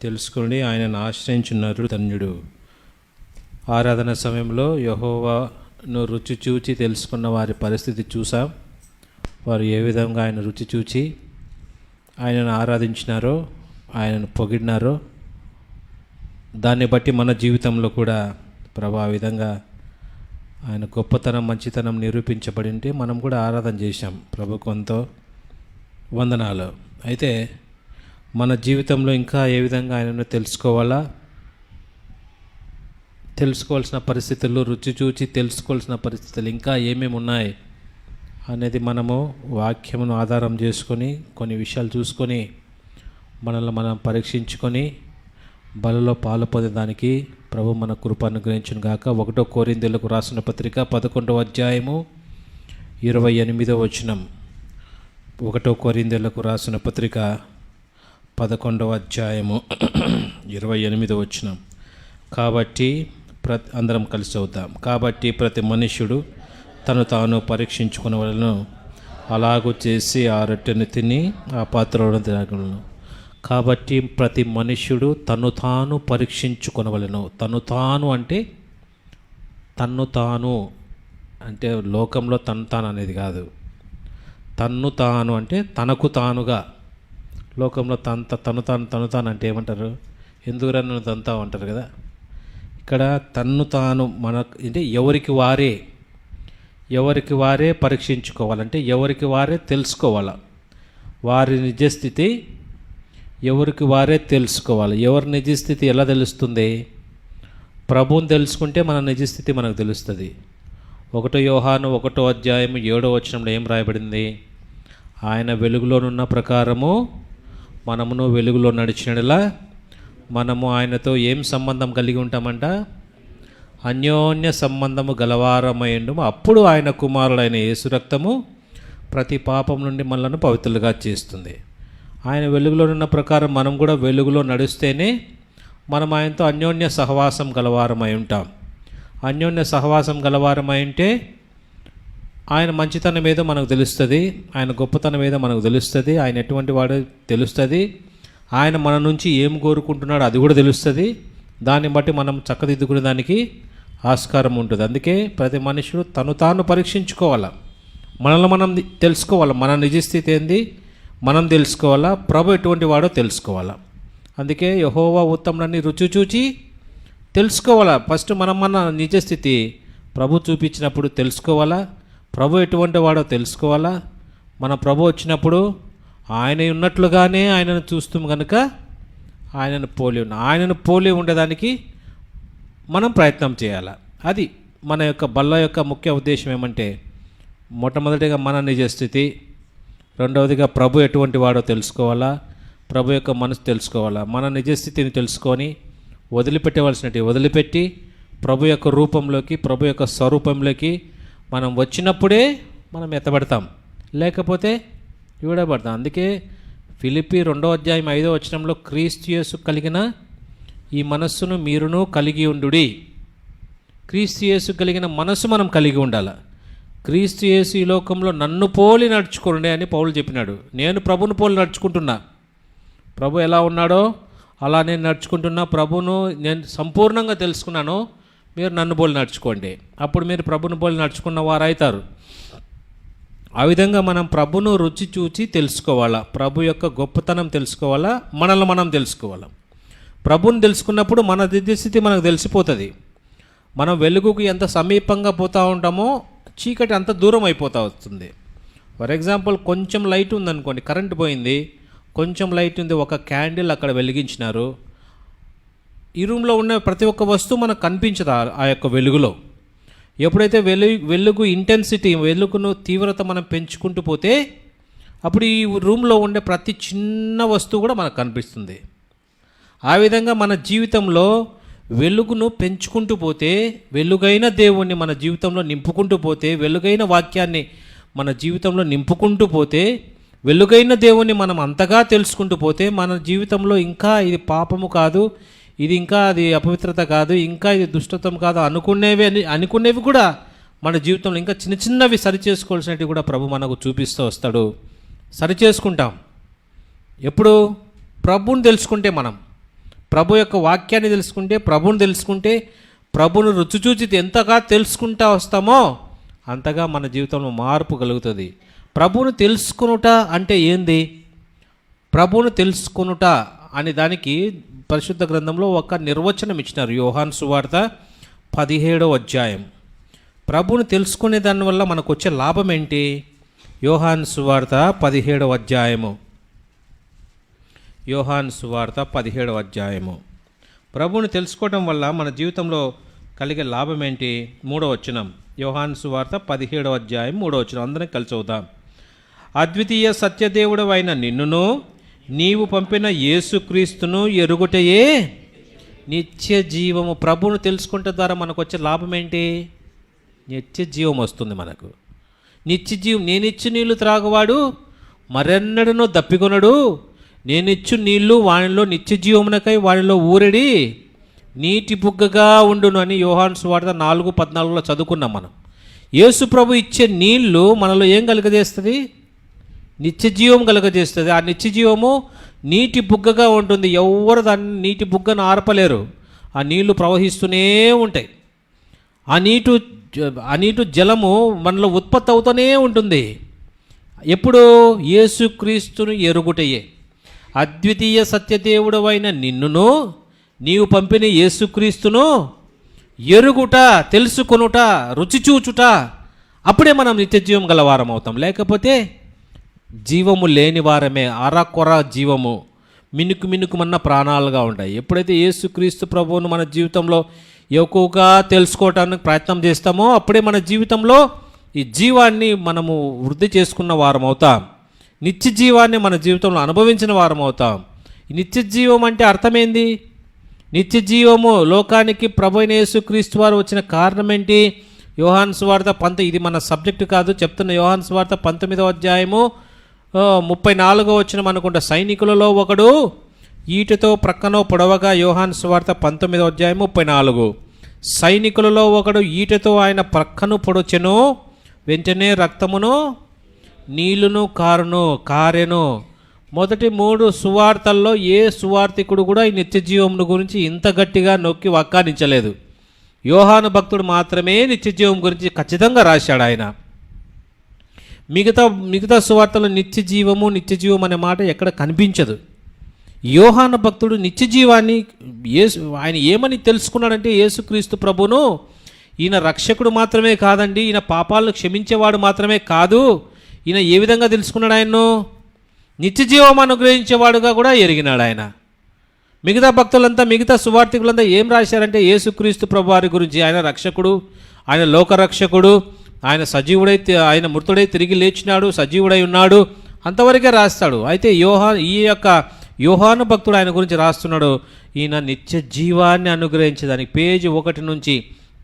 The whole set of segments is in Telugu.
తెలుసుకుని ఆయనను ఆశ్రయించున్నారు ధన్యుడు. ఆరాధన సమయంలో యెహోవాను రుచి చూచి తెలుసుకున్న వారి పరిస్థితి చూసాం. వారు ఏ విధంగా ఆయన రుచి చూచి ఆయనను ఆరాధించినారో, ఆయనను పొగిడినారో, దాన్ని బట్టి మన జీవితంలో కూడా ప్రభు ఆ విధంగా ఆయన గొప్పతనం, మంచితనం నిరూపించబడి ఉంటే మనం కూడా ఆరాధన చేశాం. ప్రభుకు ఎంతో వందనాలు. అయితే మన జీవితంలో ఇంకా ఏ విధంగా ఆయనను తెలుసుకోవాల్సిన పరిస్థితులు, రుచి చూచి తెలుసుకోవాల్సిన పరిస్థితులు ఇంకా ఏమేమి ఉన్నాయి అనేది మనము వాక్యమును ఆధారం చేసుకొని కొన్ని విషయాలు చూసుకొని మనల్ని మనం పరీక్షించుకొని బలలో పాలు పొందేదానికి ప్రభు మన కృప అనుగ్రహించును గాక. 1 కొరింథీయులకు రాసిన పత్రిక 11వ అధ్యాయము 28వ వచనం. 1 కొరింథీయులకు రాసిన పత్రిక 11వ అధ్యాయము 28వ వచనం. కాబట్టి అందరం కలిసి అవుతాం. కాబట్టి ప్రతి మనుష్యుడు తను తాను పరీక్షించుకునేవాళ్ళను అలాగూ చేసి ఆ రొట్టెను తిని ఆ పాత్రలను తినగలను. కాబట్టి ప్రతి మనుష్యుడు తను తాను పరీక్షించుకొనవలెను. తను తాను అంటే లోకంలో తను తాను అనేది కాదు. తన్ను తాను అంటే తనకు తానుగా. లోకంలో తను తాను అంటే ఏమంటారు? ఎందుకురా నన్ను తంతావు అంటారు కదా. ఇక్కడ తన్ను తాను అంటే ఎవరికి వారే పరీక్షించుకోవాలంటే ఎవరికి వారే తెలుసుకోవాలి. వారి నిజస్థితి ఎవరికి వారే తెలుసుకోవాలి. ఎవరి నిజస్థితి ఎలా తెలుస్తుంది? ప్రభువుని తెలుసుకుంటే మన నిజస్థితి మనకు తెలుస్తుంది. 1 యోహాను 1వ అధ్యాయం 7వ వచనంలో ఏం రాయబడింది? ఆయన వెలుగులోనున్న ప్రకారము మనమును వెలుగులో నడిచినలా మనము ఆయనతో ఏం సంబంధం కలిగి ఉంటామంట? అన్యోన్య సంబంధము గలవారమైండుము. అప్పుడు ఆయన కుమారుడైన యేసు రక్తము ప్రతి పాపం నుండి మనలను పవిత్రులుగా చేస్తుంది. ఆయన వెలుగులో ఉన్న ప్రకారం మనం కూడా వెలుగులో నడుస్తేనే మనం ఆయనతో అన్యోన్య సహవాసం గలవారమై ఉంటాం. అన్యోన్య సహవాసం గలవారమై ఉంటే ఆయన మంచితనం ఏదో మనకు తెలుస్తుంది, ఆయన గొప్పతనం ఏదో మనకు తెలుస్తుంది, ఆయన ఎటువంటి వాడో తెలుస్తుంది, ఆయన మన నుంచి ఏం కోరుకుంటున్నాడో అది కూడా తెలుస్తుంది. దాన్ని బట్టి మనం చక్కదిద్దుకునే దానికి ఆస్కారం ఉంటుంది. అందుకే ప్రతి మనుషుడు తను తాను పరీక్షించుకోవాలా, మనల్ని మనం తెలుసుకోవాలా, మన నిజస్థితి ఏంది మనం తెలుసుకోవాలా, ప్రభు ఎటువంటి వాడో తెలుసుకోవాలా. అందుకే యెహోవా ఉత్తముడని రుచి చూచి తెలుసుకోవాలా. ఫస్ట్ మన నిజస్థితి ప్రభు చూపించినప్పుడు తెలుసుకోవాలా, ప్రభు ఎటువంటి వాడో తెలుసుకోవాలా. మన ప్రభు వచ్చినప్పుడు ఆయన ఉన్నట్లుగానే ఆయనను చూస్తాం కనుక ఆయనను పోలి ఉండేదానికి మనం ప్రయత్నం చేయాలి. అది మన యొక్క బల్ల యొక్క ముఖ్య ఉద్దేశం ఏమంటే, మొట్టమొదటిగా మన నిజస్థితి, రెండవదిగా ప్రభు ఎటువంటి వాడో తెలుసుకోవాలా, ప్రభు యొక్క మనసు తెలుసుకోవాలా. మన నిజస్థితిని తెలుసుకొని వదిలిపెట్టవలసినవి వదిలిపెట్టి ప్రభు యొక్క రూపంలోకి, ప్రభు యొక్క స్వరూపంలోకి మనం వచ్చినప్పుడే మనం ఎత్తబడతాం, లేకపోతే విడబడతాం. అందుకే ఫిలిప్పీ 2వ అధ్యాయం 5వ వచనంలో క్రీస్తు యేసు కలిగిన ఈ మనస్సును మీరును కలిగి ఉండుడి. క్రీస్తు యేసు కలిగిన మనస్సు మనం కలిగి ఉండాలి. క్రీస్తు యేసు ఈ లోకంలో నన్ను పోలి నడుచుకోండి అని పౌలు చెప్పినాడు. నేను ప్రభును పోలి నడుచుకుంటున్నా. ప్రభు ఎలా ఉన్నాడో అలా నేను నడుచుకుంటున్నా. ప్రభును నేను సంపూర్ణంగా తెలుసుకున్నాను. మీరు నన్ను పోలి నడుచుకోండి. అప్పుడు మీరు ప్రభును పోలి నడుచుకున్న వారు అవుతారు. ఆ విధంగా మనం ప్రభును రుచి చూచి తెలుసుకోవాలా, ప్రభు యొక్క గొప్పతనం తెలుసుకోవాలా, మనల్ని మనం తెలుసుకోవాలా. ప్రభుని తెలుసుకున్నప్పుడు మన దిద్యస్థితి మనకు తెలిసిపోతుంది. మనం వెలుగుకి ఎంత సమీపంగా పోతూ ఉంటామో చీకటి అంత దూరం అయిపోతూ వస్తుంది. ఫర్ ఎగ్జాంపుల్, కొంచెం లైట్ ఉందనుకోండి, కరెంట్ పోయింది, కొంచెం లైట్ ఉంది, ఒక క్యాండిల్ అక్కడ వెలిగించినారు. ఈ రూమ్లో ఉన్న ప్రతి ఒక్క వస్తువు మనకు కనిపించదు ఆ యొక్క వెలుగులో. ఎప్పుడైతే వెలుగు ఇంటెన్సిటీ, వెలుగును తీవ్రత మనం పెంచుకుంటూ పోతే అప్పుడు ఈ రూమ్లో ఉండే ప్రతి చిన్న వస్తువు కూడా మనకు కనిపిస్తుంది. ఆ విధంగా మన జీవితంలో వెలుగును పెంచుకుంటూ పోతే, వెలుగైన దేవుణ్ణి మన జీవితంలో నింపుకుంటూ పోతే, వెలుగైన వాక్యాన్ని మన జీవితంలో నింపుకుంటూ పోతే, వెలుగైన దేవుణ్ణి మనం అంతగా తెలుసుకుంటూ పోతే మన జీవితంలో ఇంకా ఇది పాపము కాదు, ఇది ఇంకా అది అపవిత్రత కాదు, ఇంకా ఇది దుష్టత్వం కాదు అనుకునేవి కూడా మన జీవితంలో ఇంకా చిన్న చిన్నవి సరిచేసుకోవాల్సినవి కూడా ప్రభు మనకు చూపిస్తూ వస్తాడు. సరిచేసుకుంటాం. ఎప్పుడు? ప్రభువుని తెలుసుకుంటే మనం ప్రభు యొక్క వాక్యాన్ని తెలుసుకుంటే, ప్రభుని తెలుసుకుంటే, ప్రభును రుచి చూచి ఎంతగా తెలుసుకుంటా వస్తామో అంతగా మన జీవితంలో మార్పు కలుగుతుంది. ప్రభువును తెలుసుకొనుట అంటే ఏంది? ప్రభువును తెలుసుకొనుట అనే దానికి పరిశుద్ధ గ్రంథంలో ఒక నిర్వచనం ఇచ్చినారు. యోహాను సువార్త 17వ అధ్యాయం. ప్రభువును తెలుసుకునే దానివల్ల మనకు వచ్చే లాభం ఏంటి? యోహాను సువార్త 17వ అధ్యాయము. యోహాను సువార్త 17వ అధ్యాయము. ప్రభువుని తెలుసుకోవడం వల్ల మన జీవితంలో కలిగే లాభం ఏంటి? 3వ వచనం. యోహాను సువార్త 17వ అధ్యాయం 3వ వచనం. అందరం కలిసి చదువుదాం. అద్వితీయ సత్యదేవుడు అయిన నిన్నును నీవు పంపిన యేసుక్రీస్తును ఎరుగుటయే నిత్య జీవము. ప్రభువును తెలుసుకుంటే ద్వారా మనకు వచ్చే లాభం ఏంటి? నిత్య జీవం వస్తుంది మనకు. నిత్య జీవం. నేనిచ్చు నీళ్లు త్రాగువాడు మరెన్నడను దప్పికొనడు, నేనిచ్చు నీళ్లు వానిలో నిత్య జీవమునకై వానిలో ఊరడి నీటి బుగ్గగా ఉండును అని యోహాను సువార్త 4:14 చదువుకున్నాం మనం. యేసు ప్రభు ఇచ్చే నీళ్లు మనలో ఏం కలుగజేస్తుంది? నిత్య జీవం కలుగజేస్తుంది. ఆ నిత్య జీవము నీటి బుగ్గగా ఉంటుంది. ఎవరు దాన్ని నీటి బుగ్గను ఆర్పలేరు. ఆ నీళ్లు ప్రవహిస్తూనే ఉంటాయి. ఆ నీటి జలము మనలో ఉత్పత్తి అవుతూనే ఉంటుంది. ఎప్పుడు? యేసుక్రీస్తును ఎరుగుటయే. అద్వితీయ సత్యదేవుడు అయిన నిన్నును నీవు పంపిన యేసుక్రీస్తును ఎరుగుట, తెలుసుకొనుట, రుచి చూచుట, అప్పుడే మనం నిత్య జీవం గలవారం అవుతాం. లేకపోతే జీవము లేని వారమే, అరకొర జీవము, మినుకుమన్న ప్రాణాలుగా ఉంటాయి. ఎప్పుడైతే యేసుక్రీస్తు ప్రభువును మన జీవితంలో ఎక్కువగా తెలుసుకోవటానికి ప్రయత్నం చేస్తామో అప్పుడే మన జీవితంలో ఈ జీవాన్ని మనము వృద్ధి చేసుకున్న వారం అవుతాం. నిత్య జీవాన్ని మన జీవితంలో అనుభవించిన వారం అవుతాం. ఈ నిత్య జీవం అంటే అర్థమైంది. నిత్య జీవము లోకానికి ప్రభు అయిన యేసుక్రీస్తు వారు వచ్చిన కారణం ఏంటి? యోహాను సువార్త ఇది మన సబ్జెక్టు కాదు, చెప్తున్న యోహాను సువార్త 19వ అధ్యాయము 34వ వచనం అనుకుంటా. సైనికులలో ఒకడు ఈటతో ప్రక్కనో పొడవగా. యోహాను సువార్త 19వ అధ్యాయం 34. సైనికులలో ఒకడు ఈటతో ఆయన ప్రక్కను పొడచెను, వెంటనే రక్తమును నీళ్లును కారెను. మొదటి 3 సువార్తల్లో ఏ సువార్తికుడు కూడా ఈ నిత్య జీవమును గురించి ఇంత గట్టిగా నొక్కి వక్కానించలేదు. యోహాను భక్తుడు మాత్రమే నిత్య జీవం గురించి ఖచ్చితంగా రాశాడు. ఆయన మిగతా సువార్తలో నిత్య జీవం అనే మాట ఎక్కడ కనిపించదు. యోహాను భక్తుడు నిత్య జీవాన్ని ఆయన ఏమని తెలుసుకున్నాడంటే, యేసుక్రీస్తు ప్రభును ఈయన రక్షకుడు మాత్రమే కాదండి, ఈయన పాపాలను క్షమించేవాడు మాత్రమే కాదు. ఈయన ఏ విధంగా తెలుసుకున్నాడు? ఆయన్ను నిత్య జీవం అనుగ్రహించేవాడుగా కూడా ఎరిగినాడు ఆయన. మిగతా భక్తులంతా, మిగతా సువార్థికులంతా ఏం రాశారంటే, యేసుక్రీస్తు ప్రభు వారి గురించి, ఆయన రక్షకుడు, ఆయన లోకరక్షకుడు, ఆయన ఆయన మృతుడై తిరిగి లేచినాడు, సజీవుడై ఉన్నాడు, అంతవరకే రాస్తాడు. అయితే యోహాను భక్తుడు ఆయన గురించి రాస్తున్నాడు, ఈయన నిత్య జీవాన్ని అనుగ్రహించేదానికి పేజీ 1 నుంచి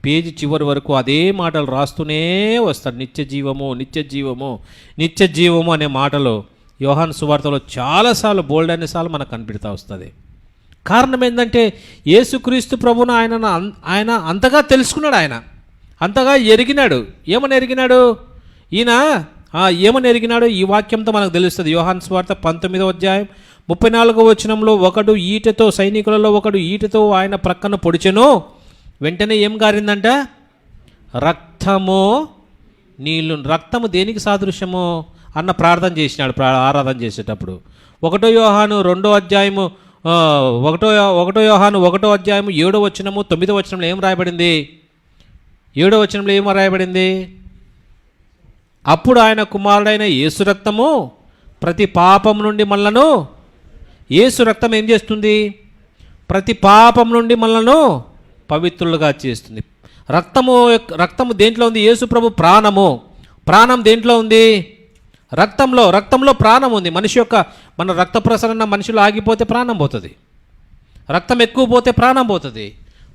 పేజీ చివరి వరకు అదే మాటలు రాస్తూనే వస్తాడు. నిత్య జీవము అనే మాటలు యోహాను సువార్తలో చాలాసార్లు, బోల్డ్ అనేసార్లు మనకు కనిపెడతా వస్తుంది. కారణం ఏంటంటే, యేసుక్రీస్తు ప్రభువును ఆయన అంతగా తెలుసుకున్నాడు, ఆయన అంతగా ఎరిగినాడు. ఏమని ఎరిగినాడు? ఏమని ఎరిగినాడు? ఈ వాక్యంతో మనకు తెలుస్తుంది. యోహాను సువార్త 19వ అధ్యాయం 34వ వచనంలో, సైనికులలో ఒకడు ఈటతో ఆయన ప్రక్కన పొడిచెను, వెంటనే ఏం గారిందంట? రక్తము నీళ్ళు. రక్తము దేనికి సాదృశ్యము అన్న ప్రార్థన చేసినాడు ఆరాధన చేసేటప్పుడు. 1 యోహాను 2వ అధ్యాయము 1 యోహాను 1వ అధ్యాయము 7వ వచనము 9వ వచనంలో ఏం రాయబడింది? 7వ వచనంలో ఏం రాయబడింది? అప్పుడు ఆయన కుమారుడైన యేసు రక్తము ప్రతి పాపం నుండి మనలను, యేసు రక్తం ఏం చేస్తుంది? ప్రతి పాపం నుండి మనలను పవిత్రులుగా చేస్తుంది. రక్తము దేంట్లో ఉంది? యేసు ప్రభు ప్రాణం దేంట్లో ఉంది? రక్తంలో ప్రాణం ఉంది. మన రక్త ప్రసరణ మనిషిలో ఆగిపోతే ప్రాణం పోతుంది. రక్తం ఎక్కువ పోతే ప్రాణం పోతుంది.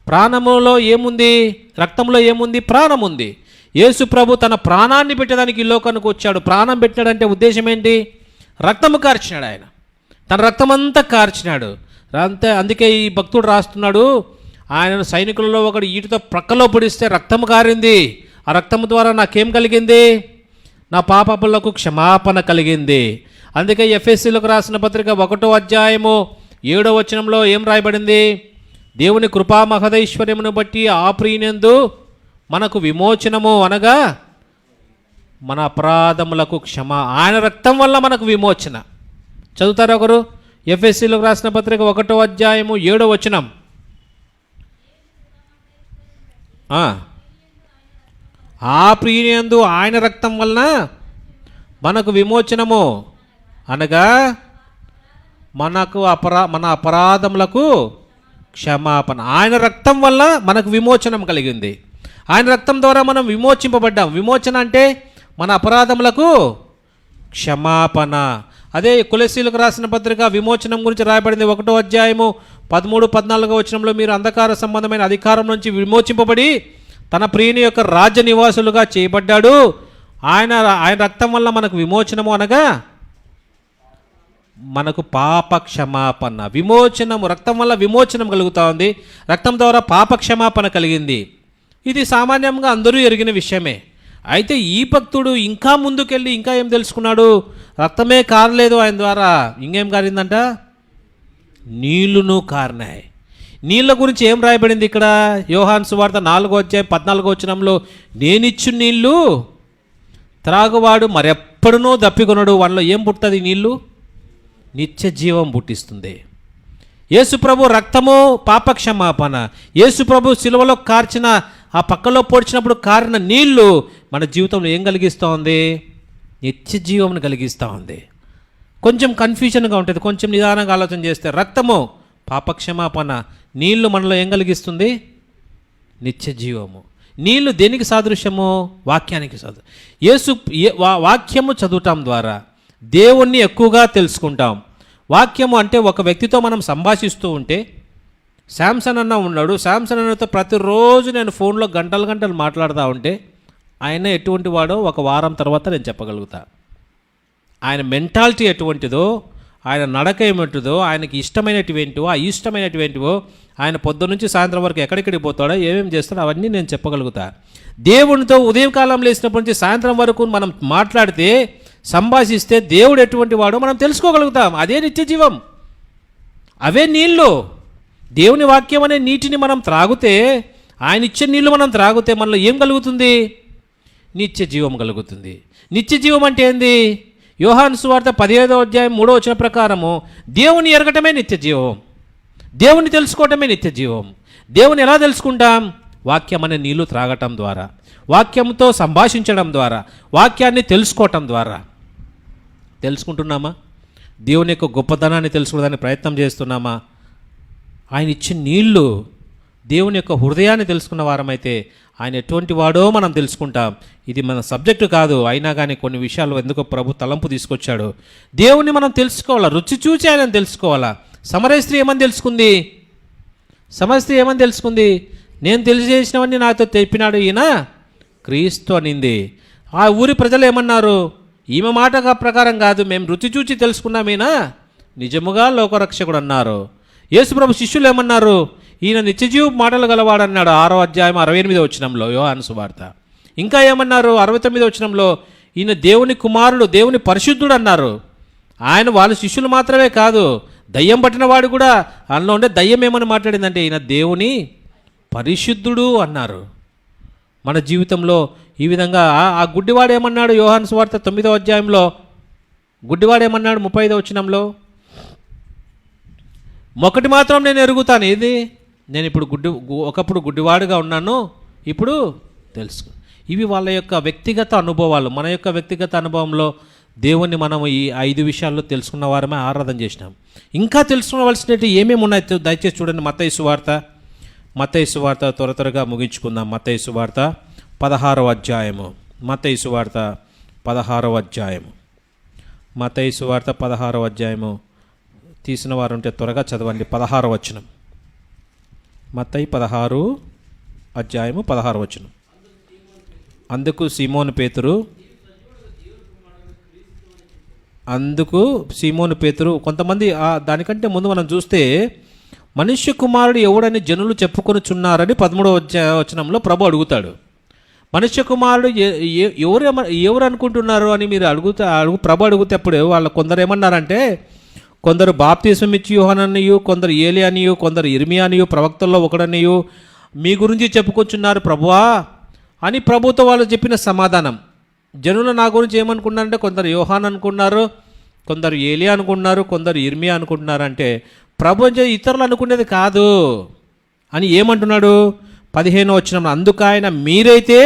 ప్రాణములో ఏముంది? రక్తంలో ఏముంది? ప్రాణం ఉంది. యేసు ప్రభు తన ప్రాణాన్ని పెట్టడానికి ఈ లోకానికి వచ్చాడు. ప్రాణం పెట్టాడంటే ఉద్దేశం ఏంటి? రక్తము కార్చినాడు. ఆయన తన రక్తమంతా కార్చినాడు. అందుకే ఈ భక్తుడు రాస్తున్నాడు, ఆయన సైనికులలో ఒకడు ఈటతో ప్రక్కలో పొడిస్తే రక్తం కారింది. ఆ రక్తం ద్వారా నాకేం కలిగింది? నా పాపములకు క్షమాపణ కలిగింది. అందుకే ఎఫెసీలకు రాసిన పత్రిక 1వ అధ్యాయము 7వ వచనంలో ఏం రాయబడింది? దేవుని కృపా మహదైశ్వర్యమును బట్టి ఆ ప్రియునందు మనకు విమోచనము, అనగా మన అపరాధములకు క్షమ. ఆయన రక్తం వల్ల మనకు విమోచన. చదువుతారు ఒకరు? ఎఫెసీలకు రాసిన పత్రిక 1వ అధ్యాయము 7వ వచనం. ఆ ప్రియునియందు ఆయన రక్తం వలన మనకు విమోచనము, అనగా మన అపరాధములకు క్షమాపణ. ఆయన రక్తం వల్ల మనకు విమోచనం కలిగింది. ఆయన రక్తం ద్వారా మనం విమోచింపబడ్డాం. విమోచన అంటే మన అపరాధములకు క్షమాపణ. అదే కొలెసీలకు రాసిన పత్రిక విమోచనం గురించి రాయబడింది 1వ అధ్యాయము 13-14 వచనంలో, మీరు అంధకార సంబంధమైన అధికారం నుంచి విమోచింపబడి తన ప్రియుని యొక్క రాజ్య నివాసులుగా చేయబడ్డాడు. ఆయన రక్తం వల్ల మనకు విమోచనము, అనగా మనకు పాప క్షమాపణ. విమోచనము, రక్తం వల్ల విమోచనం కలుగుతూ ఉంది. రక్తం ద్వారా పాప క్షమాపణ కలిగింది. ఇది సామాన్యంగా అందరూ ఎరిగిన విషయమే. అయితే ఈ భక్తుడు ఇంకా ముందుకెళ్ళి ఇంకా ఏం తెలుసుకున్నాడు? రక్తమే కారలేదు ఆయన ద్వారా, ఇంకేం కారిందంట? నీళ్లును కారినాయి. నీళ్ళ గురించి ఏం రాయబడింది ఇక్కడ? యోహాను సువార్త 4వ అధ్యాయం 14వ వచనంలో, నేనిచ్చు నీళ్ళు త్రాగువాడు మరెప్పుడునూ దప్పికొనడు, వాళ్ళలో ఏం పుడుతుంది? నీళ్ళు నిత్య జీవం పుట్టిస్తుంది. యేసుప్రభు రక్తము పాపక్షమాపణ. యేసుప్రభు సిలువలో కార్చిన, ఆ పక్కలో పొడిచినప్పుడు కారిన నీళ్లు మన జీవితంలో ఏం కలిగిస్తూ ఉంది? నిత్య జీవం కలిగిస్తూ ఉంది. కొంచెం కన్ఫ్యూజన్గా ఉంటుంది, కొంచెం నిదానంగా ఆలోచన చేస్తే. రక్తము పాపక్షమాపణ, నీళ్లు మనలో ఏం కలిగిస్తుంది? నిత్య జీవము. నీళ్లు దేనికి సాదృశ్యము? వాక్యానికి సాదృశ్యం. వాక్యము చదువుతాం ద్వారా దేవుణ్ణి ఎక్కువగా తెలుసుకుంటాం. వాక్యము అంటే ఒక వ్యక్తితో మనం సంభాషిస్తూ ఉంటే, శాంసన్ అన్న ఉన్నాడు, శాంసన్ అన్నతో ప్రతిరోజు నేను ఫోన్లో గంటలు మాట్లాడుతూ ఉంటే ఆయన ఎటువంటి వాడో ఒక వారం తర్వాత నేను చెప్పగలుగుతా. ఆయన మెంటాలిటీ ఎటువంటిదో, ఆయన నడక ఏమిటిదో, ఆయనకి ఇష్టమైనటువంటివో, ఇష్టమైనటువంటివో, ఆయన పొద్దున్న నుంచి సాయంత్రం వరకు ఎక్కడెక్కడికి పోతాడో, ఏమేమి చేస్తాడో అవన్నీ నేను చెప్పగలుగుతా. దేవునితో ఉదయకాలం లేచినప్పటి నుంచి సాయంత్రం వరకు మనం మాట్లాడితే, సంభాషిస్తే దేవుడు ఎటువంటి వాడో మనం తెలుసుకోగలుగుతాం. అదే నిత్య జీవం, అవే నీళ్ళు. దేవుని వాక్యం అనే నీటిని మనం త్రాగితే, ఆయన ఇచ్చే నీళ్ళు మనం త్రాగితే మనలో ఏం కలుగుతుంది? నిత్య జీవం కలుగుతుంది. నిత్య జీవం అంటే ఏంది? యోహాను సువార్త 15వ అధ్యాయం 3వ వచనం ప్రకారము దేవుని ఎరగటమే నిత్య జీవం, దేవుని తెలుసుకోవటమే నిత్య జీవం. దేవుని ఎలా తెలుసుకుంటాం? వాక్యం అనే నీళ్లు త్రాగటం ద్వారా, వాక్యంతో సంభాషించడం ద్వారా, వాక్యాన్ని తెలుసుకోవటం ద్వారా. తెలుసుకుంటున్నామా? దేవుని యొక్క గొప్పతనాన్ని తెలుసుకోవడానికి ప్రయత్నం చేస్తున్నామా? ఆయన ఇచ్చిన నీళ్లు దేవుని యొక్క హృదయాన్ని తెలుసుకున్న వారమైతే ఆయన ఎటువంటి వాడో మనం తెలుసుకుంటాం. ఇది మన సబ్జెక్టు కాదు, అయినా కానీ కొన్ని విషయాలు ఎందుకో ప్రభు తలంపు తీసుకొచ్చాడు. దేవుని మనం తెలుసుకోవాలా, రుచి చూచి ఆయన తెలుసుకోవాలా. సమరయ స్త్రీ ఏమని తెలుసుకుంది? నేను తెలియజేసినవన్నీ నాతో చెప్పినాడు ఈయన క్రీస్తు అనింది. ఆ ఊరి ప్రజలు ఏమన్నారు? ఈమె మాట ప్రకారం కాదు, మేము రుచి చూచి తెలుసుకున్నాం, ఈయన నిజముగా లోకరక్షకుడు అన్నారు. యేసుప్రభు శిష్యులు ఏమన్నారు? ఈయన నిత్యజీవ మాటలు గలవాడన్నాడు 6వ అధ్యాయం 68వ వచనంలో యోహాను సువార్త. ఇంకా ఏమన్నారు? 69వ వచనంలో ఈయన దేవుని కుమారుడు, దేవుని పరిశుద్ధుడు అన్నారు. ఆయన వాళ్ళ శిష్యులు మాత్రమే కాదు, దయ్యం పట్టిన వాడు కూడా, అందులో ఉండే దయ్యం ఏమని మాట్లాడిందంటే ఈయన దేవుని పరిశుద్ధుడు అన్నారు. మన జీవితంలో ఈ విధంగా ఆ గుడ్డివాడు ఏమన్నాడు? యోహాను సువార్త 9వ అధ్యాయంలో గుడ్డివాడు ఏమన్నాడు? 35వ వచనంలో, ఒకటి మాత్రం నేను ఎరుగుతాను. ఏది? నేను ఇప్పుడు ఒకప్పుడు గుడ్డివాడుగా ఉన్నాను, ఇప్పుడు తెలుసు. ఇవి వాళ్ళ యొక్క వ్యక్తిగత అనుభవాలు. మన యొక్క వ్యక్తిగత అనుభవంలో దేవుణ్ణి మనం ఈ 5 విషయాల్లో తెలుసుకున్న వారమే ఆరాధన చేసినాం. ఇంకా తెలుసుకోవాల్సినవి ఏమేమి ఉన్నాయో దయచేసి చూడండి. మత్తయి సువార్త త్వరగా ముగించుకుందాం. మత్తయి సువార్త 16వ అధ్యాయము. మత్తయి సువార్త 16వ అధ్యాయము. మత్తయి సువార్త 16వ అధ్యాయము. తీసిన వారు ఉంటే త్వరగా చదవండి. 16వ వచనం. మత్తయి 16 అధ్యాయము 16వ వచనం. అందుకు సీమోను పేతురు కొంతమంది దానికంటే ముందు మనం చూస్తే మనుష్య కుమారుడు ఎవడని జనులు చెప్పుకొనుచున్నారని 13వ వచనంలో ప్రభు అడుగుతాడు. మనుష్య కుమారుడు ఎవరు అనుకుంటున్నారు అని మీరు ప్రభు అడిగితే అప్పుడు వాళ్ళ కొందరు ఏమన్నారంటే, కొందరు బాప్తిస్మం ఇచ్చి యోహాననియు, కొందరు ఏలియా అనియు, కొందరు ఇర్మియా అనియు, ప్రవక్తల్లో ఒకడనియు మీ గురించి చెప్పుకొచ్చున్నారు ప్రభువా అని ప్రభుతో వాళ్ళు చెప్పిన సమాధానం. జనులు నా గురించి ఏమనుకున్నారంటే కొందరు యోహాన్ అనుకున్నారు, కొందరు ఏలియా అనుకున్నారు, కొందరు ఇర్మియా అనుకుంటున్నారు. అంటే ప్రభు ఇతరులు అనుకునేది కాదు అని ఏమంటున్నాడు? 15వ వచనం, అందుకైన మీరైతే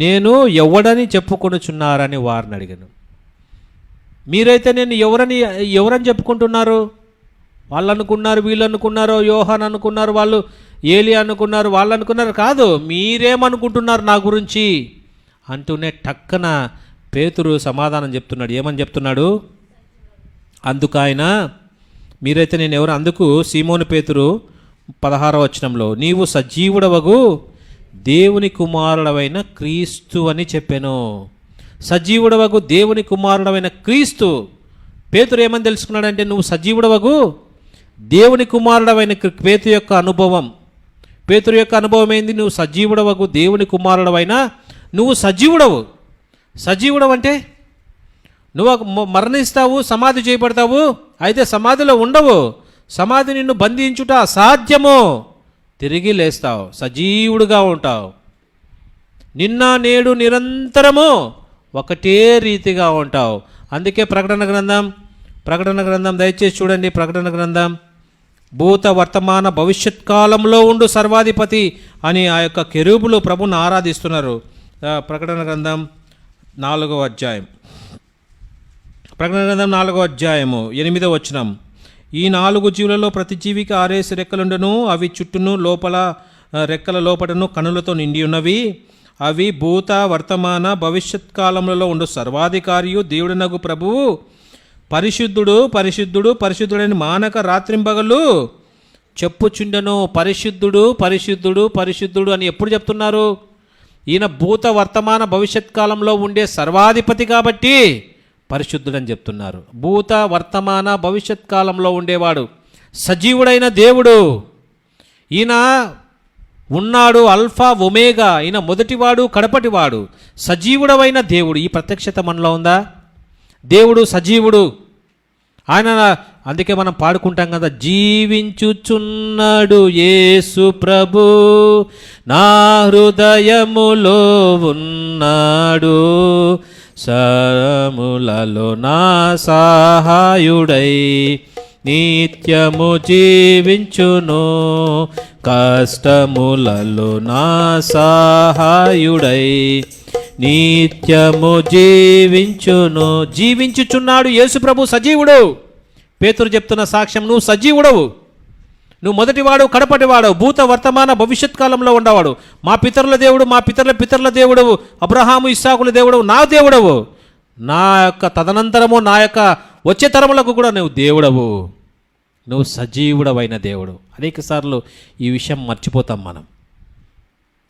నేను ఎవడని చెప్పుకొనుచున్నారని వారిని అడిగాను. మీరైతే నేను ఎవరని చెప్పుకుంటున్నారు? వాళ్ళు అనుకున్నారు, వీళ్ళు అనుకున్నారు, యోహాన్ అనుకున్నారు, వాళ్ళు ఏలియా అనుకున్నారు, వాళ్ళు అనుకున్నారు. కాదు, మీరేమనుకుంటున్నారు నా గురించి అంటూనే టక్కన పేతురు సమాధానం చెప్తున్నాడు. ఏమని చెప్తున్నాడు? అందుకైన మీరైతే నేను ఎవరు? అందుకు సీమోను పేతురు 16వ వచనంలో, నీవు సజీవుడవగు దేవుని కుమారుడవైన క్రీస్తు అని చెప్పాను. సజీవుడవగు దేవుని కుమారుడవైన క్రీస్తు. పేతురు ఏమని తెలుసుకున్నాడంటే నువ్వు సజీవుడవగు దేవుని కుమారుడవైన పేతురు యొక్క అనుభవం. పేతురు యొక్క అనుభవం ఏంది? నువ్వు సజీవుడవగు దేవుని కుమారుడవైన నువ్వు సజీవుడవు. సజీవుడవు అంటే నువ్వు మరణిస్తావు, సమాధి చేయబడతావు, అయితే సమాధిలో ఉండవు. సమాధి నిన్ను బంధించుట అసాధ్యము. తిరిగి లేస్తావు, సజీవుడుగా ఉంటావు. నిన్న నేడు నిరంతరము ఒకటే రీతిగా ఉంటావు. అందుకే ప్రకటన గ్రంథం దయచేసి చూడండి. ప్రకటన గ్రంథం, భూత వర్తమాన భవిష్యత్ కాలంలో ఉండు సర్వాధిపతి అని ఆ యొక్క కెరూబులు ప్రభుని ఆరాధిస్తున్నారు. ప్రకటన గ్రంథం 4వ అధ్యాయం, ప్రకటన గ్రంథం 4వ అధ్యాయము 8వ వచనం, ఈ 4 జీవులలో ప్రతి జీవికి 6 రెక్కలుండును, అవి చుట్టూను లోపల రెక్కల లోపటను కనులతో నిండి ఉన్నవి. అవి భూత వర్తమాన భవిష్యత్ కాలములలో ఉండు సర్వాధికారియు దేవుడినగు ప్రభువు పరిశుద్ధుడు పరిశుద్ధుడు పరిశుద్ధుడని మానక రాత్రింబగళ్ళు చెప్పుచుండెను. పరిశుద్ధుడు పరిశుద్ధుడు పరిశుద్ధుడు అని ఎప్పుడు చెప్తున్నారు? ఈయన భూత వర్తమాన భవిష్యత్ కాలంలో ఉండే సర్వాధిపతి కాబట్టి పరిశుద్ధుడని చెప్తున్నారు. భూత వర్తమాన భవిష్యత్ కాలంలో ఉండేవాడు సజీవుడైన దేవుడు. ఈయన ఉన్నాడు, అల్ఫా ఒమేగా, ఈయన మొదటివాడు కడపటివాడు, సజీవుడవైన దేవుడు. ఈ ప్రత్యక్షత మనలో ఉందా? దేవుడు సజీవుడు. ఆయన అందుకే మనం పాడుకుంటాం కదా, జీవించుచున్నాడు యేసు ప్రభు నా హృదయములో ఉన్నాడు, సరములలో నా సహాయుడై నిత్యము జీవించును, కష్టములలో నా సహాయుడై నిత్యము జీవించును. జీవించుచున్నాడు యేసు ప్రభు సజీవుడు. పేతురు చెప్తున్న సాక్ష్యం, నువ్వు సజీవుడవు, నువ్వు మొదటివాడు కడపటివాడు, భూత వర్తమాన భవిష్యత్ కాలంలో ఉండవాడు. మా పితరుల దేవుడు, మా పితరుల దేవుడవు, అబ్రహాము ఇస్సాకుల దేవుడవు, నా దేవుడవు. నా యొక్క తదనంతరము నా యొక్క వచ్చే తరములకు కూడా నువ్వు దేవుడవు. నువ్వు సజీవుడవైన దేవుడు. అనేక సార్లు ఈ విషయం మర్చిపోతాం మనం.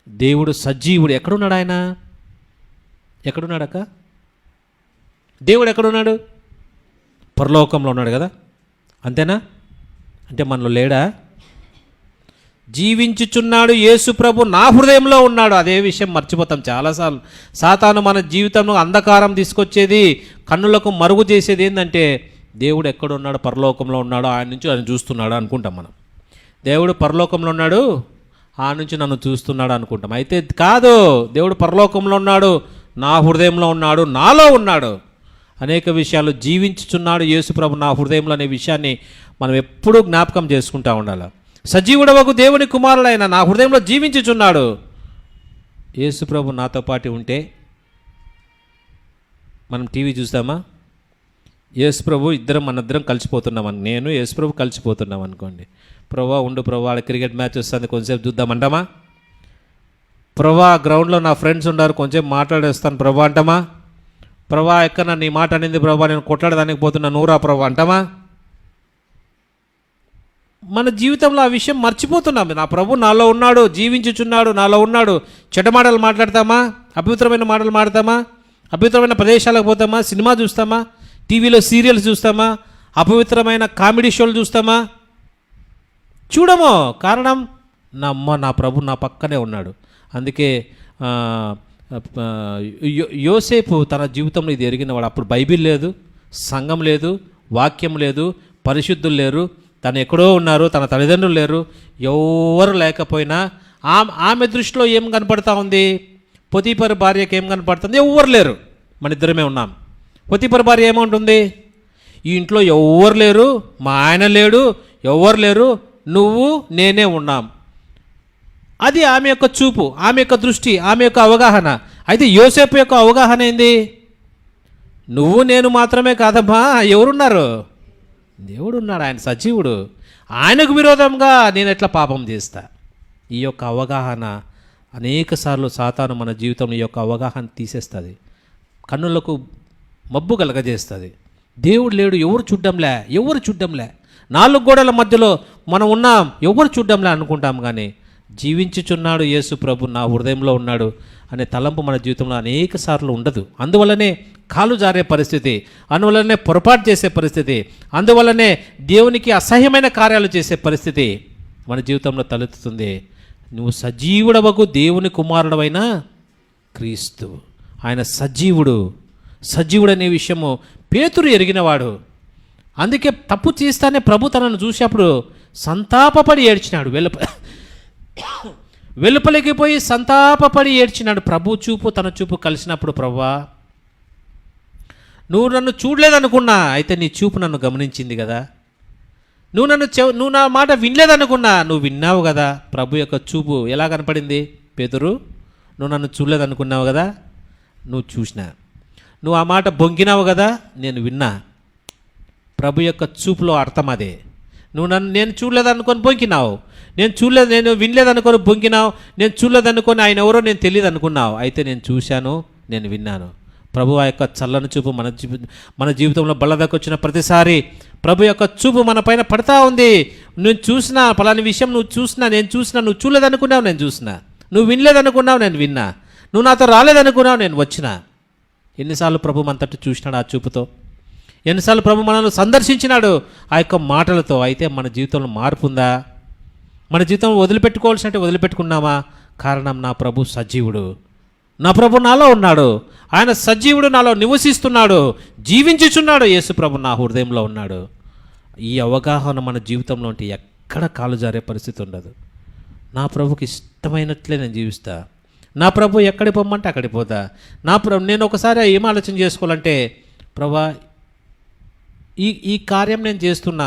దేవుడు సజీవుడు. ఎక్కడున్నాడు ఆయన? ఎక్కడున్నాడక్క? దేవుడు ఎక్కడున్నాడు? పరలోకంలో ఉన్నాడు కదా, అంతేనా? అంటే మనలో లేడా? జీవించుచున్నాడు యేసు ప్రభు నా హృదయంలో ఉన్నాడు. అదే విషయం మర్చిపోతాం చాలాసార్లు. సాతాను మన జీవితంలో అంధకారం తీసుకొచ్చేది, కన్నులకు మరుగు చేసేది ఏంటంటే దేవుడు ఎక్కడున్నాడు? పరలోకంలో ఉన్నాడు, ఆయన నుంచి ఆయన చూస్తున్నాడు అనుకుంటాం మనం. దేవుడు పరలోకంలో ఉన్నాడు, ఆ నుంచి నన్ను చూస్తున్నాడు అనుకుంటాం. అయితే కాదు, దేవుడు పరలోకంలో ఉన్నాడు, నా హృదయంలో ఉన్నాడు, నాలో ఉన్నాడు. అనేక విషయాలు జీవించుచున్నాడు యేసుప్రభు నా హృదయంలో అనే విషయాన్ని మనం ఎప్పుడూ జ్ఞాపకం చేసుకుంటూ ఉండాలి. సజీవుడవగు దేవుని కుమారుడైన నా హృదయంలో జీవించుచున్నాడు. యేసుప్రభు నాతో పాటు ఉంటే మనం టీవీ చూస్తామా? యేసుప్రభు మనిద్దరం కలిసిపోతున్నాం, నేను యేసుప్రభు కలిసిపోతున్నాం అనుకోండి. ప్రభా ఉండు ప్రభా, ఆడ క్రికెట్ మ్యాచ్ వస్తుంది, కొంచెంసేపు చూద్దామంటామా? ప్రభా గ్రౌండ్లో నా ఫ్రెండ్స్ ఉన్నారు, కొంచెం మాట్లాడేస్తాను ప్రభా అంటామా? ప్రభా ఎక్కడ నీ మాట అనేది ప్రభా, నేను కొట్లాడదానికి పోతున్నా నూరా ప్రభా అంటామా? మన జీవితంలో ఆ విషయం మర్చిపోతున్నాం. నా ప్రభు నాలో ఉన్నాడు, జీవించుచున్నాడు, నాలో ఉన్నాడు. చెడ్డ మాటలు మాట్లాడతామా? అపవిత్రమైన మాటలు మాడతామా? అపవిత్రమైన ప్రదేశాలకు పోతామా? సినిమా చూస్తామా? టీవీలో సీరియల్స్ చూస్తామా? అపవిత్రమైన కామెడీ షోలు చూస్తామా? చూడము. కారణం నా ప్రభు నా పక్కనే ఉన్నాడు. అందుకే యోసేపు తన జీవితంలో ఇది ఎరిగినవాడు. అప్పుడు బైబిల్ లేదు, సంఘం లేదు, వాక్యం లేదు, పరిశుద్ధులు లేరు, తను ఎక్కడో ఉన్నారు, తన తల్లిదండ్రులు లేరు, ఎవరు లేకపోయినా ఆమె దృష్టిలో ఏం కనపడతా ఉంది? పొతీఫరు భార్యకి ఏం కనపడుతుంది? ఎవ్వరు లేరు, మన ఇద్దరమే ఉన్నాం. పొతీఫరు భార్య ఏమంటుంది? ఈ ఇంట్లో ఎవ్వరు లేరు, మా ఆయన లేడు, ఎవ్వరు లేరు, నువ్వు నేనే ఉన్నాం. అది ఆమె యొక్క చూపు, ఆమె యొక్క దృష్టి, ఆమె యొక్క అవగాహన. అయితే యోసేపు యొక్క అవగాహన ఏంది? నువ్వు నేను మాత్రమే కాదమ్మా, ఎవరున్నారు? దేవుడు ఉన్నాడు, ఆయన సజీవుడు, ఆయనకు విరోధంగా నేను ఎట్లా పాపం చేస్తా? ఈ యొక్క అవగాహన అనేక సార్లు సాతాను మన జీవితంలో ఈ యొక్క అవగాహన తీసేస్తుంది, కన్నులకు మబ్బు కలగజేస్తుంది. దేవుడు లేడు, ఎవరు చూడ్డంలే, 4 గోడల మధ్యలో మనం ఉన్నాం, ఎవరు చూడ్డంలే అనుకుంటాం. కానీ జీవించుచున్నాడు యేసు ప్రభు, నా హృదయంలో ఉన్నాడు అనే తలంపు మన జీవితంలో అనేక సార్లు ఉండదు. అందువల్లనే కాలు జారే పరిస్థితి, అందువల్లనే పొరపాటు చేసే పరిస్థితి, అందువల్లనే దేవునికి అసహ్యమైన కార్యాలు చేసే పరిస్థితి మన జీవితంలో తలెత్తుతుంది. నువ్వు సజీవుడవకు దేవుని కుమారుడవైన క్రీస్తు, ఆయన సజీవుడు అనే విషయము పేతురు ఎరిగినవాడు. అందుకే తప్పు చేస్తానే ప్రభు తనను చూసేప్పుడు సంతాపపడి ఏడ్చినాడు, వెలుపలికి పోయి సంతాపపడి ఏడ్చినాడు. ప్రభు చూపు తన చూపు కలిసినప్పుడు, ప్రభువా నువ్వు నన్ను చూడలేదనుకున్నా, అయితే నీ చూపు నన్ను గమనించింది కదా. నువ్వు నా మాట వినలేదనుకున్నా, నువ్వు విన్నావు కదా. ప్రభు యొక్క చూపు ఎలా కనపడింది? పేతురు, నువ్వు నన్ను చూడలేదనుకున్నావు కదా, నువ్వు చూసినా. నువ్వు ఆ మాట బొంకినావు కదా, నేను విన్నా. ప్రభు యొక్క చూపులో అర్థం అదే. నేను చూడలేదనుకొని బొంకినావు, నేను వినలేదనుకొని బొంకినావు, నేను చూడలేదనుకొని ఆయన ఎవరో నేను తెలియదు అనుకున్నావు, అయితే నేను చూశాను, నేను విన్నాను. ప్రభు ఆ యొక్క చల్లని చూపు మన జీవితంలో బల్లదకు వచ్చిన ప్రతిసారి ప్రభు యొక్క చూపు మన పైన పడతా ఉంది. నేను చూసినా పలాని విషయం, నేను చూసినా, నువ్వు చూడలేదనుకున్నావు, నేను చూసినా, నువ్వు వినలేదనుకున్నావు, నేను విన్నా, నువ్వు నాతో రాలేదనుకున్నావు, నేను వచ్చినా. ఎన్నిసార్లు ప్రభు మన తట్టు చూసినాడు ఆ చూపుతో, ఎన్నిసార్లు ప్రభు మనల్ని సందర్శించినాడు ఆ యొక్క మాటలతో. అయితే మన జీవితంలో మార్పు ఉందా? మన జీవితంలో వదిలిపెట్టుకోవాల్సినట్టు వదిలిపెట్టుకున్నామా? కారణం, నా ప్రభు సజీవుడు, నా ప్రభు నాలో ఉన్నాడు, ఆయన సజీవుడు నాలో నివసిస్తున్నాడు, జీవించుచున్నాడు. యేసు ప్రభు నా హృదయంలో ఉన్నాడు. ఈ అవగాహన మన జీవితంలో ఉంటే ఎక్కడ కాలు జారే పరిస్థితి ఉండదు. నా ప్రభుకి ఇష్టమైనట్లే నేను జీవిస్తా, నా ప్రభు ఎక్కడికి పొమ్మంటే అక్కడికి పోతా. నేను ఒకసారి ఏం ఆలోచన చేసుకోవాలంటే, ప్రభా ఈ కార్యం నేను చేస్తున్నా,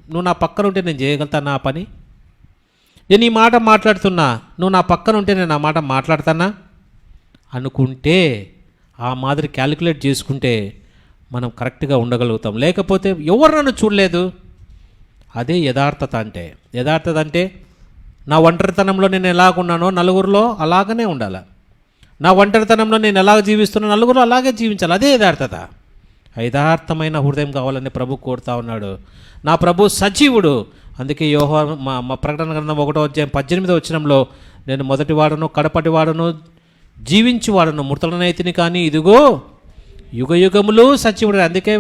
నువ్వు నా పక్కన ఉంటే నేను చేయగలుగుతానా ఆ పని? నేను ఈ మాట మాట్లాడుతున్నా, నువ్వు నా పక్కన ఉంటే నేను ఆ మాట మాట్లాడతానా అనుకుంటే, ఆ మాదిరి క్యాలిక్యులేట్ చేసుకుంటే మనం కరెక్ట్గా ఉండగలుగుతాం. లేకపోతే ఎవరు నన్ను చూడలేదు, అదే యథార్థత అంటే నా ఒంటరితనంలో నేను ఎలాగున్నానో నలుగురిలో అలాగనే ఉండాలి, నా ఒంటరితనంలో నేను ఎలాగ జీవిస్తున్నా నలుగురు అలాగే జీవించాలి, అదే యథార్థత. యథార్థమైన హృదయం కావాలని ప్రభు కోరుతా ఉన్నాడు. నా ప్రభు సజీవుడు. అందుకే యోహాను మా ప్రకటన గ్రంథం 1:18 నేను మొదటివాడను కడపటివాడను జీవించువాడను, మృతులనైతిని కానీ ఇదిగో యుగయుగములు సజీవుడు. అందుకే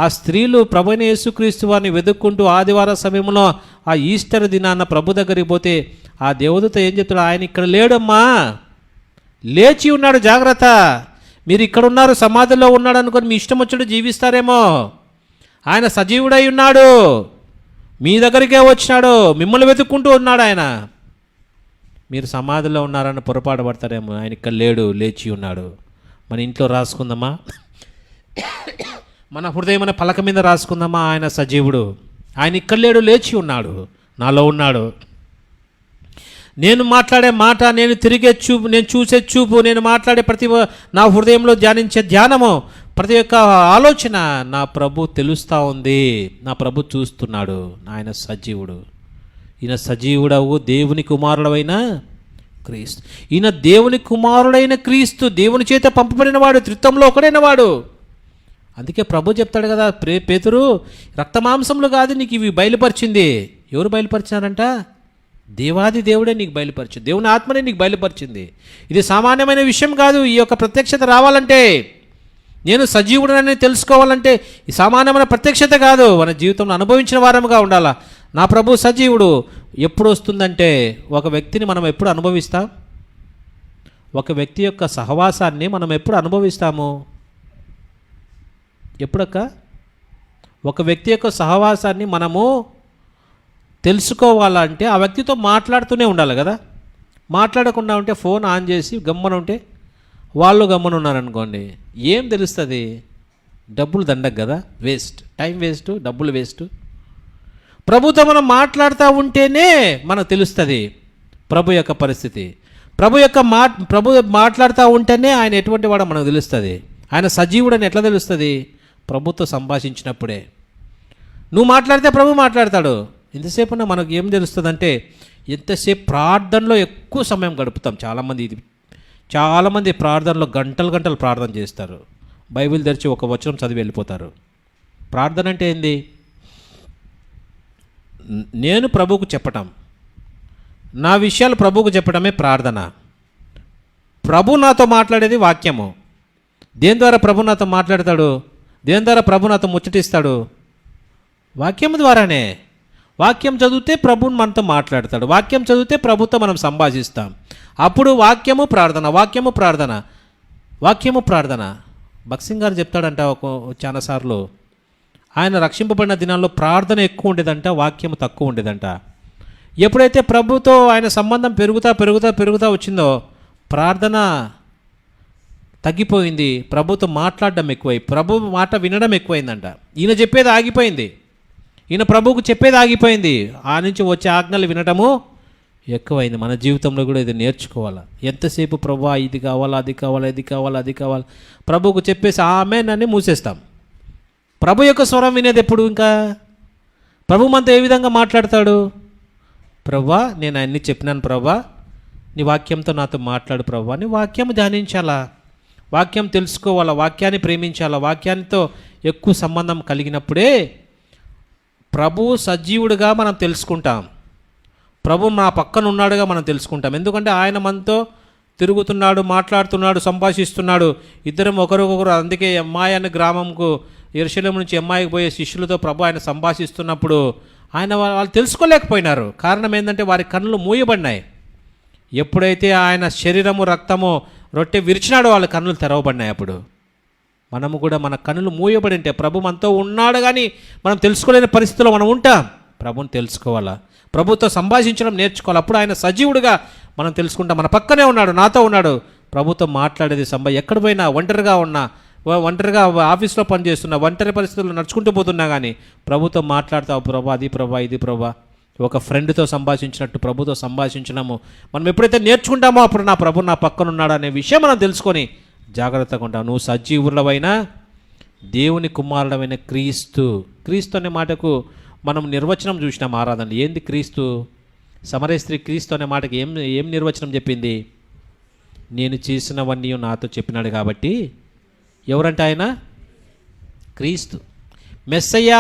ఆ స్త్రీలు ప్రభువైన యేసుక్రీస్తు వారిని వెతుక్కుంటూ ఆదివారం సమయంలో ఆ ఈస్టర్ దినాన్న ప్రభు దగ్గరికి పోతే ఆ దేవదూత ఏం చెప్తాడు? ఆయన ఇక్కడ లేడమ్మా, లేచి ఉన్నాడు, జాగ్రత్త, మీరు ఇక్కడ ఉన్నారు, సమాధిలో ఉన్నాడు అనుకొని మీ ఇష్టం వచ్చాడు జీవిస్తారేమో, ఆయన సజీవుడై ఉన్నాడు, మీ దగ్గరికే వచ్చినాడు, మిమ్మల్ని వెతుక్కుంటూ ఉన్నాడు ఆయన. మీరు సమాధిలో ఉన్నారని పొరపాటు పడతారేమో, ఆయన ఇక్కడ లేడు, లేచి ఉన్నాడు. మన ఇంట్లో రాసుకుందామా, మన హృదయమైన పలక మీద రాసుకుందామా, ఆయన సజీవుడు, ఆయన ఇక్కడ లేడు, లేచి ఉన్నాడు, నాలో ఉన్నాడు. నేను మాట్లాడే మాట, నేను తిరిగే చూపు, నేను చూసే చూపు, నేను మాట్లాడే ప్రతి నా హృదయంలో ధ్యానించే ధ్యానము, ప్రతి ఒక్క ఆలోచన నా ప్రభు తెలుస్తూ ఉంది, నా ప్రభు చూస్తున్నాడు. ఆయన సజీవుడు. ఈయన సజీవుడవు దేవుని కుమారుడైన క్రీస్తు. ఈయన దేవుని కుమారుడైన క్రీస్తు, దేవుని చేత పంపబడినవాడు, త్రిత్వంలో ఒకడైన వాడు. అందుకే ప్రభు చెప్తాడు కదా, పేతురు, రక్తమాంసములు కాదు నీకు ఇవి బయలుపరిచింది. ఎవరు బయలుపరిచినారంట? దేవాది దేవుడే నీకు బయలుపరిచింది, దేవుని ఆత్మనే నీకు బయలుపరిచింది. ఇది సామాన్యమైన విషయం కాదు. ఈ యొక్క ప్రత్యక్షత రావాలంటే, నేను సజీవుడనని తెలుసుకోవాలంటే ఈ సామాన్యమైన ప్రత్యక్షత కాదు, మన జీవితంలో అనుభవించిన వారముగా ఉండాలా. నా ప్రభు సజీవుడు ఎప్పుడు వస్తుందంటే, ఒక వ్యక్తిని మనం ఎప్పుడు అనుభవిస్తాం? ఒక వ్యక్తి యొక్క సహవాసాన్ని మనం ఎప్పుడు అనుభవిస్తాము? ఎప్పుడక్క? ఒక వ్యక్తి యొక్క సహవాసాన్ని మనము తెలుసుకోవాలంటే ఆ వ్యక్తితో మాట్లాడుతూనే ఉండాలి కదా. మాట్లాడకుండా ఉంటే ఫోన్ ఆన్ చేసి గమ్మన ఉంటే వాళ్ళు గమ్మన ఉన్నారనుకోండి, ఏం తెలుస్తుంది? డబ్బులు దండగ కదా, వేస్ట్, టైం వేస్ట్, డబ్బులు వేస్ట్. ప్రభుతో మనం మాట్లాడుతూ ఉంటేనే మనకు తెలుస్తుంది ప్రభు యొక్క పరిస్థితి. ప్రభు మాట్లాడుతూ ఉంటేనే ఆయన ఎటువంటి వాడో మనకు తెలుస్తుంది. ఆయన సజీవుడని ఎట్లా తెలుస్తుంది? ప్రభుతో సంభాషించినప్పుడే. నువ్వు మాట్లాడితే ప్రభు మాట్లాడతాడు. ఇంతసేపు మనకు ఏం తెలుస్తుందంటే, ఎంతసేపు ప్రార్థనలో ఎక్కువ సమయం గడుపుతాం. చాలామంది ప్రార్థనలో గంటలు ప్రార్థన చేస్తారు. బైబిల్ తెరిచి ఒక వచనం చదివి వెళ్ళిపోతారు. ప్రార్థన అంటే ఏంది? నేను ప్రభువుకు చెప్పటం, నా విషయాలు ప్రభువుకు చెప్పడమే ప్రార్థన. ప్రభు నాతో మాట్లాడేది వాక్యము. దేని ద్వారా ప్రభు నాతో మాట్లాడతాడు? దేని ద్వారా ప్రభు నాతో ముచ్చటిస్తాడు? వాక్యం ద్వారానే. వాక్యం చదివితే ప్రభుని మనతో మాట్లాడతాడు. వాక్యం చదివితే ప్రభుతో మనం సంభాషిస్తాం. అప్పుడు వాక్యము ప్రార్థన. భక్సింగ్ గారు చెప్తాడంట చాలాసార్లు, ఆయన రక్షింపబడిన దినాల్లో ప్రార్థన ఎక్కువ ఉండేదంట, వాక్యం తక్కువ ఉండేదంట. ఎప్పుడైతే ప్రభుతో ఆయన సంబంధం పెరుగుతా వచ్చిందో ప్రార్థన తగ్గిపోయింది. ప్రభుతో మాట్లాడడం ఎక్కువై, ప్రభు మాట వినడం ఎక్కువైందంట. ఈయన చెప్పేది ఆగిపోయింది. ఈయన ప్రభువుకు చెప్పేది ఆగిపోయింది. ఆ నుంచి వచ్చే ఆజ్ఞలు వినటము ఎక్కువైంది. మన జీవితంలో కూడా ఇది నేర్చుకోవాలి. ఎంతసేపు ప్రభువా ఇది కావాలా, అది కావాలి ప్రభువుకు చెప్పేసి ఆమేన్ మూసేస్తాం. ప్రభు యొక్క స్వరం వినేది ఎప్పుడు? ఇంకా ప్రభు మనతో ఏ విధంగా మాట్లాడతాడు? ప్రభువా నేను అన్నీ చెప్పినాను ప్రభువా, నీ వాక్యంతో నాతో మాట్లాడు ప్రభువా. నీ వాక్యం ధ్యానించాలా, వాక్యం తెలుసుకోవాలా, వాక్యాన్ని ప్రేమించాలా. వాక్యానితో ఎక్కువ సంబంధం కలిగినప్పుడే ప్రభు సజీవుడిగా మనం తెలుసుకుంటాం. ప్రభు మా పక్కన ఉన్నాడుగా మనం తెలుసుకుంటాం. ఎందుకంటే ఆయన మనతో తిరుగుతున్నాడు, మాట్లాడుతున్నాడు, సంభాషిస్తున్నాడు. ఇద్దరం ఒకరికొకరు. అందుకే ఎమ్మాయి అనే గ్రామంకు, యెరూషలేము నుంచి ఎమ్మాయికి పోయే శిష్యులతో ప్రభు ఆయన సంభాషిస్తున్నప్పుడు ఆయన వాళ్ళు తెలుసుకోలేకపోయినారు. కారణం ఏంటంటే వారి కన్నులు మూయబడినాయి. ఎప్పుడైతే ఆయన శరీరము రక్తము రొట్టె విరిచినాడో వాళ్ళ కన్నులు తెరవబడినాయి. అప్పుడు మనము కూడా మన కన్నులు మూయబడి ఉంటే ప్రభు మనతో ఉన్నాడు కానీ మనం తెలుసుకోలేని పరిస్థితిలో మనం ఉంటాం. ప్రభుని తెలుసుకోవాలా, ప్రభుతో సంభాషించడం నేర్చుకోవాలి. అప్పుడు ఆయన సజీవుడిగా మనం తెలుసుకుంటాం. మన పక్కనే ఉన్నాడు, నాతో ఉన్నాడు. ప్రభుతో మాట్లాడేది ఎక్కడ పోయినా, ఒంటరిగా ఆఫీస్లో పనిచేస్తున్నా, ఒంటరి పరిస్థితుల్లో నడుచుకుంటూ పోతున్నా కానీ ప్రభుతో మాట్లాడతావు. ప్రభా అది ప్రభా ఇది ప్రభా, ఒక ఫ్రెండ్తో సంభాషించినట్టు ప్రభుతో సంభాషించడము మనం ఎప్పుడైతే నేర్చుకుంటామో అప్పుడు నా ప్రభు నా పక్కన ఉన్నాడు అనే విషయం మనం తెలుసుకొని జాగ్రత్తగా ఉంటాం. నువ్వు సజీవులవైన దేవుని కుమారుడమైన క్రీస్తు అనే మాటకు మనం నిర్వచనం చూసినాం ఆరాధన. ఏంది క్రీస్తు? సమరయ స్త్రీ క్రీస్తు అనే మాటకి ఏం నిర్వచనం చెప్పింది? నేను చేసినవన్నీ నాతో చెప్పినాడు కాబట్టి. ఎవరంట ఆయన? క్రీస్తు. మెస్సయ్య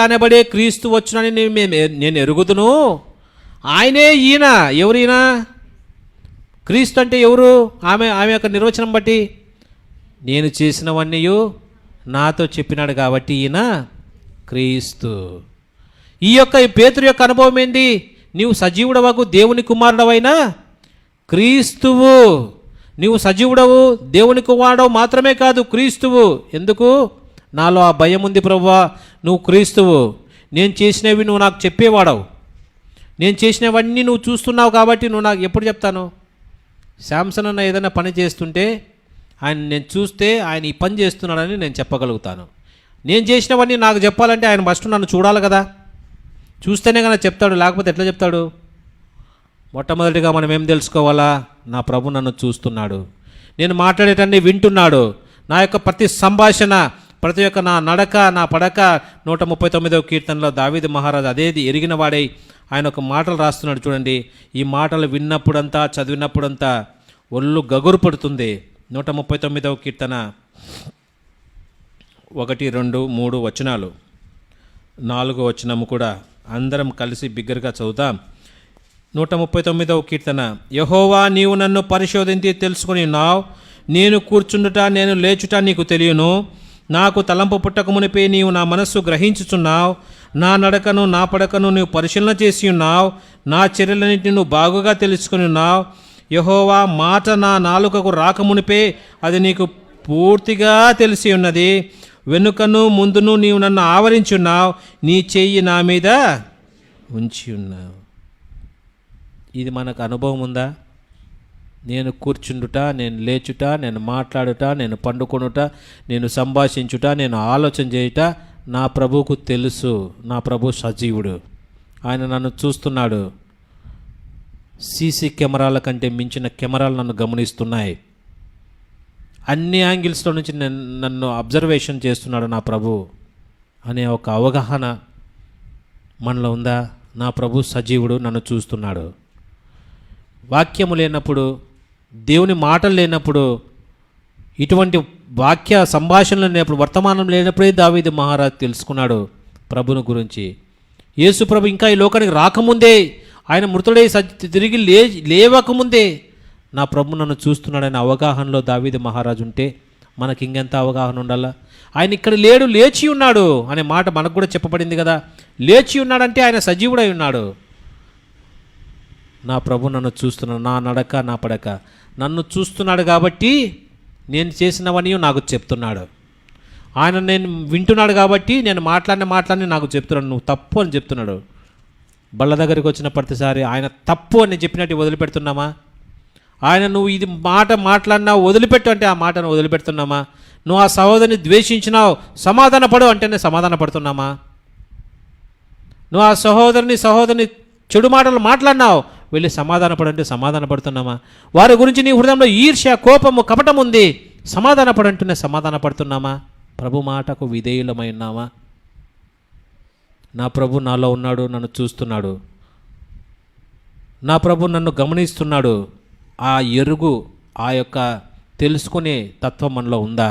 అనబడే క్రీస్తు వచ్చునని నేను ఎరుగుదును. ఆయనే ఈయన. ఎవరైనా? క్రీస్తు అంటే ఎవరు? ఆమె యొక్క నిర్వచనం బట్టి నేను చేసినవన్నీ నాతో చెప్పినాడు కాబట్టి ఈయన క్రీస్తు. ఈ పేతురు యొక్క అనుభవం ఏంది? నీవు సజీవుడవకు దేవుని కుమారుడవైనా క్రీస్తువు. నీవు సజీవుడవు, దేవుని కుమారుడవు మాత్రమే కాదు, క్రీస్తువు. ఎందుకు? నాలో ఆ భయం ఉంది ప్రభువా, నువ్వు క్రీస్తువు. నేను చేసినవి నువ్వు నాకు చెప్పేవాడవు. నేను చేసినవన్నీ నువ్వు చూస్తున్నావు కాబట్టి నువ్వు నాకు ఎప్పుడు చెప్తాను? శాంసన్ అన్న ఏదైనా పని చేస్తుంటే నేను చూస్తే ఆయన ఈ పని చేస్తున్నాడని నేను చెప్పగలుగుతాను. నేను చేసినవన్నీ నాకు చెప్పాలంటే ఆయన ఫస్ట్ నన్ను చూడాలి కదా, చూస్తేనే కదా చెప్తాడు. లేకపోతే ఎట్లా చెప్తాడు? మొట్టమొదటిగా మనం ఏం తెలుసుకోవాలా? నా ప్రభు నన్ను చూస్తున్నాడు, నేను మాట్లాడేటన్నీ వింటున్నాడు. నా యొక్క ప్రతి సంభాషణ, ప్రతి ఒక్క నా నడక, నా పడక 139వ కీర్తనలో దావీదు మహారాజు అదేది ఎరిగిన వాడై ఆయన ఒక మాటలు రాస్తున్నాడు చూడండి. ఈ మాటలు విన్నప్పుడంతా, చదివినప్పుడంతా ఒళ్ళు గగురు పడుతుంది. 139వ కీర్తన 1, 2, 3 వచనాలు, 4వ వచనము కూడా అందరం కలిసి బిగ్గరగా చదువుతాం. 139వ కీర్తన. యెహోవా నీవు నన్ను పరిశోధించి తెలుసుకుని ఉన్నావు. నేను కూర్చుండుట నేను లేచుట నీకు తెలియను. నాకు తలంపు పుట్టక మునిపే నీవు నా మనస్సు గ్రహించుచున్నావు. నా నడకను నా పడకను నీవు పరిశీలన చేసి ఉన్నావు. నా చర్యలన్నింటినీ నువ్వు బాగుగా తెలుసుకుని ఉన్నావు. యెహోవా మాట నా నాలుకకు రాకమునిపే అది నీకు పూర్తిగా తెలిసి ఉన్నది. వెనుకను ముందును నీవు నన్ను ఆవరించున్నావు, నీ చెయ్యి నా మీద ఉంచి ఉన్నావు. ఇది మనకు అనుభవం ఉందా? నేను కూర్చుండుట, నేను లేచుట, నేను మాట్లాడుట, నేను పండుకొనుట, నేను సంభాషించుట, నేను ఆలోచన చేయుట నా ప్రభువుకు తెలుసు. నా ప్రభు సజీవుడు, ఆయన నన్ను చూస్తున్నాడు. సీసీ కెమెరాల కంటే మించిన కెమెరాలు నన్ను గమనిస్తున్నాయి. అన్ని యాంగిల్స్లో నుంచి నన్ను అబ్జర్వేషన్ చేస్తున్నాడు నా ప్రభు అనే ఒక అవగాహన మనలో ఉందా? నా ప్రభు సజీవుడు, నన్ను చూస్తున్నాడు. వాక్యము లేనప్పుడు, దేవుని మాటలు లేనప్పుడు, ఇటువంటి వాక్య సంభాషణలు లేనప్పుడు, వర్తమానం లేనప్పుడే దావీదు మహారాజు తెలుసుకున్నాడు ప్రభుని గురించి. యేసు ప్రభు ఇంకా ఈ లోకానికి రాకముందే, ఆయన మృతుడై తిరిగి లేవకముందే నా ప్రభు నన్ను చూస్తున్నాడనే అవగాహనలో దావీదు మహారాజు ఉంటే మనకి ఇంకెంత అవగాహన ఉండాలా? ఆయన ఇక్కడ లేడు, లేచి ఉన్నాడు అనే మాట మనకు కూడా చెప్పబడింది కదా. లేచి ఉన్నాడంటే ఆయన సజీవుడై ఉన్నాడు. నా ప్రభు నన్ను చూస్తున్నాడు, నా నడక నా పడక నన్ను చూస్తున్నాడు కాబట్టి నేను చేసినవన్నీ నాకు చెప్తున్నాడు. ఆయన నేను వింటున్నాడు కాబట్టి నేను మాట్లాడిన నాకు చెప్తున్నాడు, నువ్వు తప్పు అని చెప్తున్నాడు. బళ్ళ దగ్గరికి వచ్చిన ప్రతిసారి ఆయన తప్పు అని చెప్పినట్టు వదిలిపెడుతున్నామా? ఆయన నువ్వు ఇది మాట్లాడినా వదిలిపెట్టు అంటే ఆ మాటను వదిలిపెడుతున్నామా? నువ్వు ఆ సహోదరిని ద్వేషించినావు, సమాధానపడు అంటేనే సమాధాన పడుతున్నామా? నువ్వు ఆ సహోదరిని చెడు మాటలు మాట్లాడినావు, వెళ్ళి సమాధానపడు అంటే సమాధాన పడుతున్నామా? వారి గురించి నీ హృదయంలో ఈర్ష్య, కోపము, కపటం ఉంది, సమాధానపడంటూనే సమాధాన పడుతున్నామా? ప్రభు మాటకు విధేయులమైనామా? నా ప్రభు నాలో ఉన్నాడు, నన్ను చూస్తున్నాడు. నా ప్రభు నన్ను గమనిస్తున్నాడు. ఆ ఎరుగు, ఆ యొక్క తెలుసుకునే తత్వం మనలో ఉందా?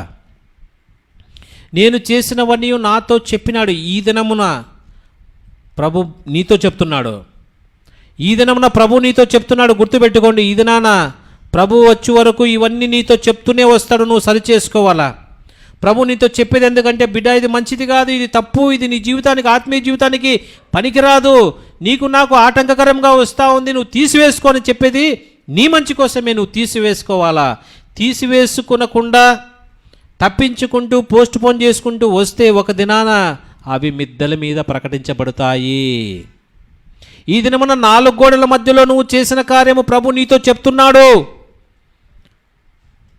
నేను చేసినవన్నీ నాతో చెప్పినాడు. ఈ దినమున ప్రభు నీతో చెప్తున్నాడు. ఈ దినమున ప్రభు నీతో చెప్తున్నాడు. గుర్తుపెట్టుకోండి, ఈ దినాన ప్రభు వచ్చే వరకు ఇవన్నీ నీతో చెప్తూనే వస్తాడు. నువ్వు సరి చేసుకోవాలా. ప్రభు నీతో చెప్పేది ఎందుకంటే, బిడ్డ ఇది మంచిది కాదు, ఇది తప్పు, ఇది నీ జీవితానికి, ఆత్మీయ జీవితానికి పనికిరాదు, నీకు నాకు ఆటంకకరంగా వస్తూ ఉంది, నువ్వు తీసివేసుకొని చెప్పేది నీ మంచి కోసమే. నువ్వు తీసివేసుకోవాలా. తీసివేసుకునకుండా తప్పించుకుంటూ పోస్ట్ పోన్ చేసుకుంటూ వస్తే ఒక దినాన అవి మిద్దెల మీద ప్రకటించబడతాయి. ఈ దినమున 4 గోడల మధ్యలో నువ్వు చేసిన కార్యము ప్రభు నీతో చెప్తున్నాడు.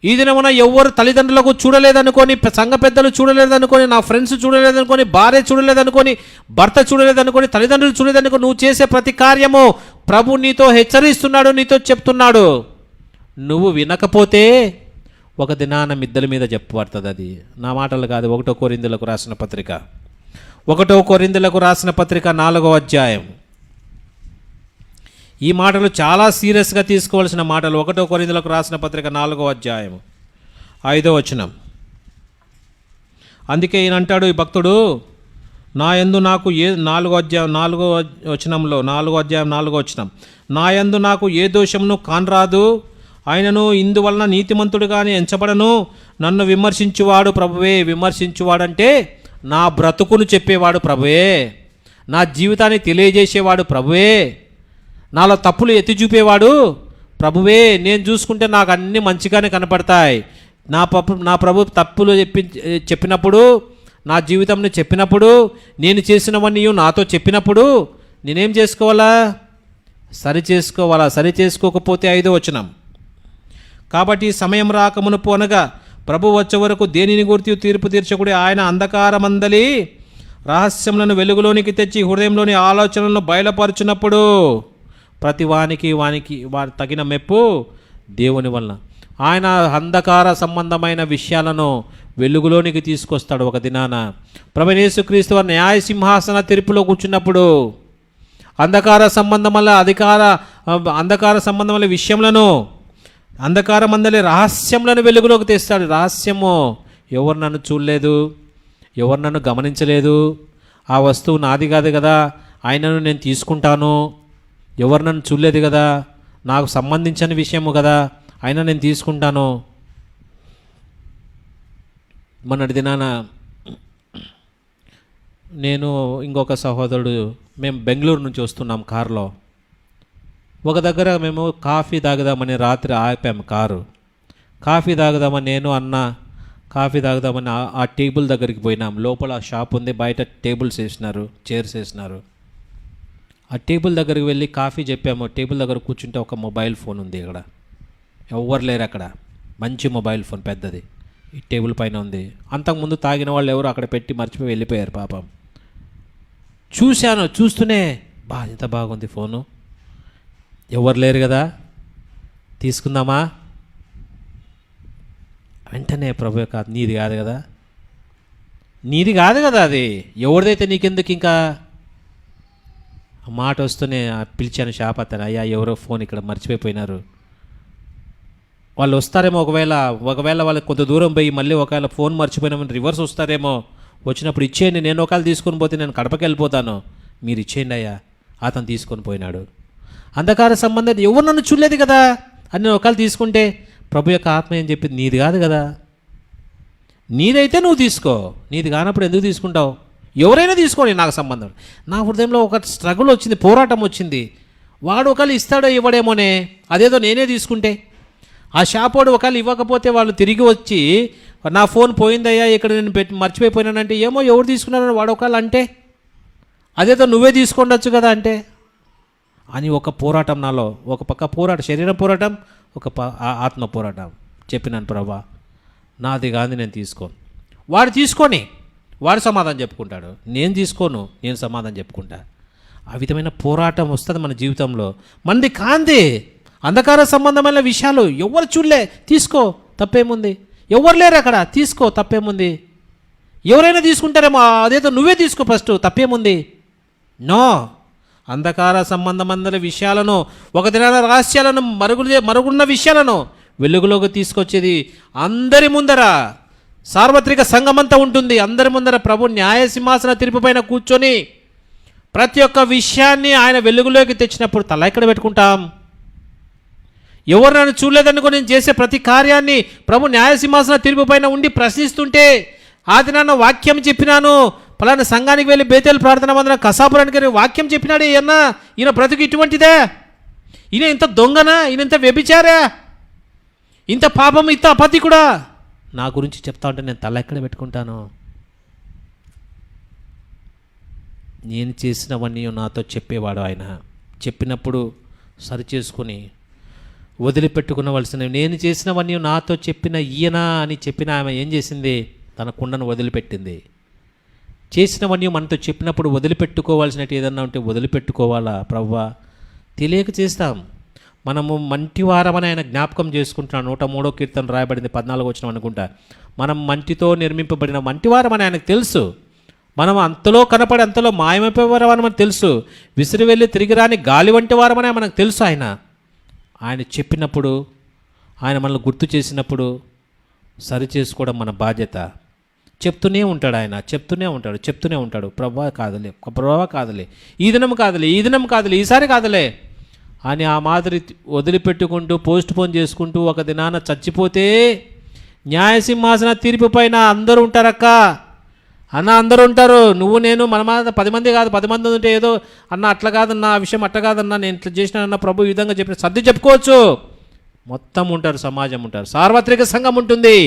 ఈ దినమున ఎవ్వరు తల్లిదండ్రులకు చూడలేదనుకొని, సంఘ పెద్దలు చూడలేదనుకొని, నా ఫ్రెండ్స్ చూడలేదనుకొని, భార్య చూడలేదనుకొని, భర్త చూడలేదనుకొని, తల్లిదండ్రులు చూడలేదనుకొని నువ్వు చేసే ప్రతి కార్యము ప్రభు నీతో హెచ్చరిస్తున్నాడు, నీతో చెప్తున్నాడు. నువ్వు వినకపోతే ఒక దినాన మిద్దెల మీద చెప్పబడుతుంది. అది నా మాటలు కాదు. 1 కొరింథీయులకు రాసిన పత్రిక 4వ అధ్యాయం. ఈ మాటలు చాలా సీరియస్గా తీసుకోవాల్సిన మాటలు. 1 కొరింథీయులకు రాసిన పత్రిక 4వ అధ్యాయం 5వ వచనం. అందుకే ఈయన అంటాడు, ఈ భక్తుడు, నా యందు నాకు 4వ అధ్యాయం 4వ వచనం, నా యందు నాకు ఏ దోషమును కానరాదు, ఆయనను ఇందువలన నీతిమంతుడుగానే ఎంచబడను. నన్ను విమర్శించువాడు ప్రభువే. విమర్శించువాడంటే నా బ్రతుకును చెప్పేవాడు ప్రభువే, నా జీవితాన్ని తెలియజేసేవాడు ప్రభువే, నాలో తప్పులు ఎత్తి చూపేవాడు ప్రభువే. నేను చూసుకుంటే నాకు అన్నీ మంచిగానే కనపడతాయి. నా ప్రభు తప్పులు చెప్పినప్పుడు, నా జీవితంని చెప్పినప్పుడు, నేను చేసినవన్నీ నాతో చెప్పినప్పుడు నేనేం చేసుకోవాలా? సరి చేసుకోవాలా. సరి చేసుకోకపోతే 5వ వచనం, కాబట్టి సమయం రాకమునుపు అనగా ప్రభు వచ్చే వరకు దేనిని గురించి తీర్పు తీర్చకుడి. ఆయన అంధకారమందలి రహస్యములను వెలుగులోనికి తెచ్చి హృదయంలోని ఆలోచనలను బయలుపరుచున్నప్పుడు ప్రతి వానికి వారి తగిన మెప్పు దేవుని వలన. ఆయన అంధకార సంబంధమైన విషయాలను వెలుగులోనికి తీసుకొస్తాడు ఒక దినాన. ప్రభువైన యేసుక్రీస్తు వారు న్యాయ సింహాసన తీర్పులో కూర్చున్నప్పుడు అంధకార సంబంధమైన విషయములను, అంధకారమందలి రహస్యములను వెలుగులోకి తెస్తాడు. రహస్యము, ఎవరు నన్ను చూడలేదు, ఎవరు నన్ను గమనించలేదు, ఆ వస్తువు నాది కాదు కదా, ఆయనను నేను తీసుకుంటాను, ఎవరు నన్ను చూడలేదు కదా, నాకు సంబంధించిన విషయము కదా, అయినా నేను తీసుకుంటాను. మొన్నటి దినాన నేను ఇంకొక సహోదరుడు, మేము బెంగళూరు నుంచి వస్తున్నాం కారులో. ఒక దగ్గర మేము కాఫీ తాగుదామని రాత్రి ఆపాము కారు. కాఫీ తాగుదామని నేను అన్న కాఫీ తాగుదామని ఆ టేబుల్ దగ్గరికి పోయినాం. లోపల షాప్ ఉంది, బయట టేబుల్స్ వేసినారు, చైర్స్ వేసినారు. ఆ టేబుల్ దగ్గరికి వెళ్ళి కాఫీ చెప్పాము. టేబుల్ దగ్గర కూర్చుంటే ఒక మొబైల్ ఫోన్ ఉంది. ఇక్కడ ఎవరు లేరు. అక్కడ మంచి మొబైల్ ఫోన్ పెద్దది ఈ టేబుల్ పైన ఉంది. అంతకుముందు తాగిన వాళ్ళు ఎవరు అక్కడ పెట్టి మర్చిపోయి వెళ్ళిపోయారు పాపం. చూస్తూనే ఎంత బాగుంది ఫోను, ఎవరు లేరు కదా, తీసుకుందామా? వెంటనే ప్రభు యొక్క నీది కాదు కదా అది, ఎవరిదైతే నీకెందుకు ఇంకా. ఆ మాట వస్తూనే పిలిచాను షాప్ అతను, అయ్యా ఎవరో ఫోన్ ఇక్కడ మర్చిపోయినారు, వాళ్ళు వస్తారేమో, ఒకవేళ వాళ్ళు కొంత దూరం పోయి మళ్ళీ ఒకవేళ ఫోన్ మర్చిపోయినామని రివర్స్ వస్తారేమో, వచ్చినప్పుడు ఇచ్చేయండి, నేను ఒకవేళ తీసుకొని పోతే నేను కడపకి వెళ్ళిపోతాను, మీరు ఇచ్చేయండి అయ్యా. అతను తీసుకొని పోయినాడు. అంధకార సంబంధం ఎవరు నన్ను చూడలేదు కదా అని నేను ఒకవేళ తీసుకుంటే ప్రభు యొక్క ఆత్మ ఏం చెప్పింది, నీది కాదు కదా, నీదైతే నువ్వు తీసుకో, నీది కానప్పుడు ఎందుకు తీసుకుంటావు? ఎవరైనా తీసుకోండి, నాకు సంబంధం. నా హృదయంలో ఒక స్ట్రగుల్ వచ్చింది, పోరాటం వచ్చింది. వాడు ఒకవేళ ఇస్తాడో ఇవ్వడేమోనే, అదేదో నేనే తీసుకుంటే. ఆ షాప్ వాడు ఒకవేళ ఇవ్వకపోతే వాళ్ళు తిరిగి వచ్చి నా ఫోన్ పోయిందయ్యా ఇక్కడ నేను మర్చిపోయిపోయినానంటే, ఏమో ఎవరు తీసుకున్నారని వాడు ఒకవేళ అంటే, అదేదో నువ్వే తీసుకుండొచ్చు కదా అంటే అని ఒక పోరాటం నాలో. ఒక పక్క పోరాటం, శరీరం పోరాటం, ఒక ఆత్మ పోరాటం. చెప్పినాను, ప్రభా నాది కాదు, నేను తీసుకోను. వాడు తీసుకొని వాడు సమాధానం చెప్పుకుంటాడు, నేను తీసుకోను, నేను సమాధానం చెప్పుకుంటా. ఆ విధమైన పోరాటం వస్తుంది మన జీవితంలో. మనది కాంది అంధకార సంబంధమైన విషయాలు ఎవరు చూడలే, తీసుకో తప్పేముంది. ఎవరు లేరు అక్కడ, తీసుకో తప్పేముంది. ఎవరైనా తీసుకుంటారేమో, అదేదో నువ్వే తీసుకో ఫస్ట్, తప్పేముంది. నో, అంధకార సంబంధమైన విషయాలను, ఒక దినాల రహస్యాలను, మరుగున్న విషయాలను వెలుగులోకి తీసుకొచ్చేది అందరి ముందర సార్వత్రిక సంఘమంతా ఉంటుంది. అందరి ముందర ప్రభు న్యాయ సింహాసన తీర్పు పైన కూర్చొని ప్రతి ఒక్క విషయాన్ని ఆయన వెలుగులోకి తెచ్చినప్పుడు తల ఎక్కడ పెట్టుకుంటాం? ఎవరు నన్ను చూడలేదనుకో నేను చేసే ప్రతి కార్యాన్ని ప్రభు న్యాయ సింహాసన తీర్పు పైన ఉండి ప్రశ్నిస్తుంటే, ఆది నాన్న వాక్యం చెప్పినాను, పలానా సంఘానికి వెళ్ళి బేతేలు ప్రార్థన మందిరం కసాపురానికి వాక్యం చెప్పినాడే, ఈయన బ్రతుకు ఇటువంటిదే, ఈయన ఇంత దొంగనా, ఈయన ఇంత వ్యభిచారా, ఇంత పాపం, ఇంత అపతికుడా, నా గురించి చెప్తా ఉంటే నేను తల ఎక్కడ పెట్టుకుంటాను? నేను చేసినవన్నీ నాతో చెప్పేవాడు ఆయన. చెప్పినప్పుడు సరి చేసుకుని వదిలిపెట్టుకునవలసినవి. నేను చేసినవన్నీ నాతో చెప్పిన ఈయన అని చెప్పిన ఆమె ఏం చేసింది? తన కుండను వదిలిపెట్టింది. చేసినవన్నీ మనతో చెప్పినప్పుడు వదిలిపెట్టుకోవాల్సినట్టు ఏదన్నా ఉంటే వదిలిపెట్టుకోవాలా? ప్రవ్వా తెలియక చేస్తాం. మనము మంటివారమని ఆయన జ్ఞాపకం చేసుకుంటున్నాడు. 103వ కీర్తన రాయబడింది 14 వచనం అనుకుంటా. మనం మంటితో నిర్మింపబడిన మంటివారమని ఆయనకు తెలుసు. మనం అంతలో కనపడి అంతలో మాయమైపోయేవారమని మనకు తెలుసు. విసిరి వెళ్ళి తిరిగి రాని గాలి వంటి వారమని మనకు తెలుసు. ఆయన చెప్పినప్పుడు, ఆయన మనల్ని గుర్తు చేసినప్పుడు సరి చేసుకోవడం మన బాధ్యత. చెప్తూనే ఉంటాడు ఆయన, చెప్తూనే ఉంటాడు ప్రభా కాదులే, ఈ దినం కాదులే, ఈసారి కాదులే అని ఆ మాదిరి వదిలిపెట్టుకుంటూ పోస్ట్ పోన్ చేసుకుంటూ ఒక దినాన చచ్చిపోతే న్యాయసింహాసన తీర్పు పైన అందరూ ఉంటారక్క అన్న, అందరూ ఉంటారు. నువ్వు నేను మన 10 మంది కాదు, 10 మంది ఉంటే ఏదో అన్న అట్లా కాదన్నా, ఆ విషయం అట్లా కాదన్నా, నేను ఇట్లా చేసినానన్న ప్రభు ఈ విధంగా చెప్పిన సర్ది చెప్పుకోవచ్చు. మొత్తం ఉంటారు, సమాజం ఉంటారు, సార్వత్రిక సంఘం ఉంటుంది.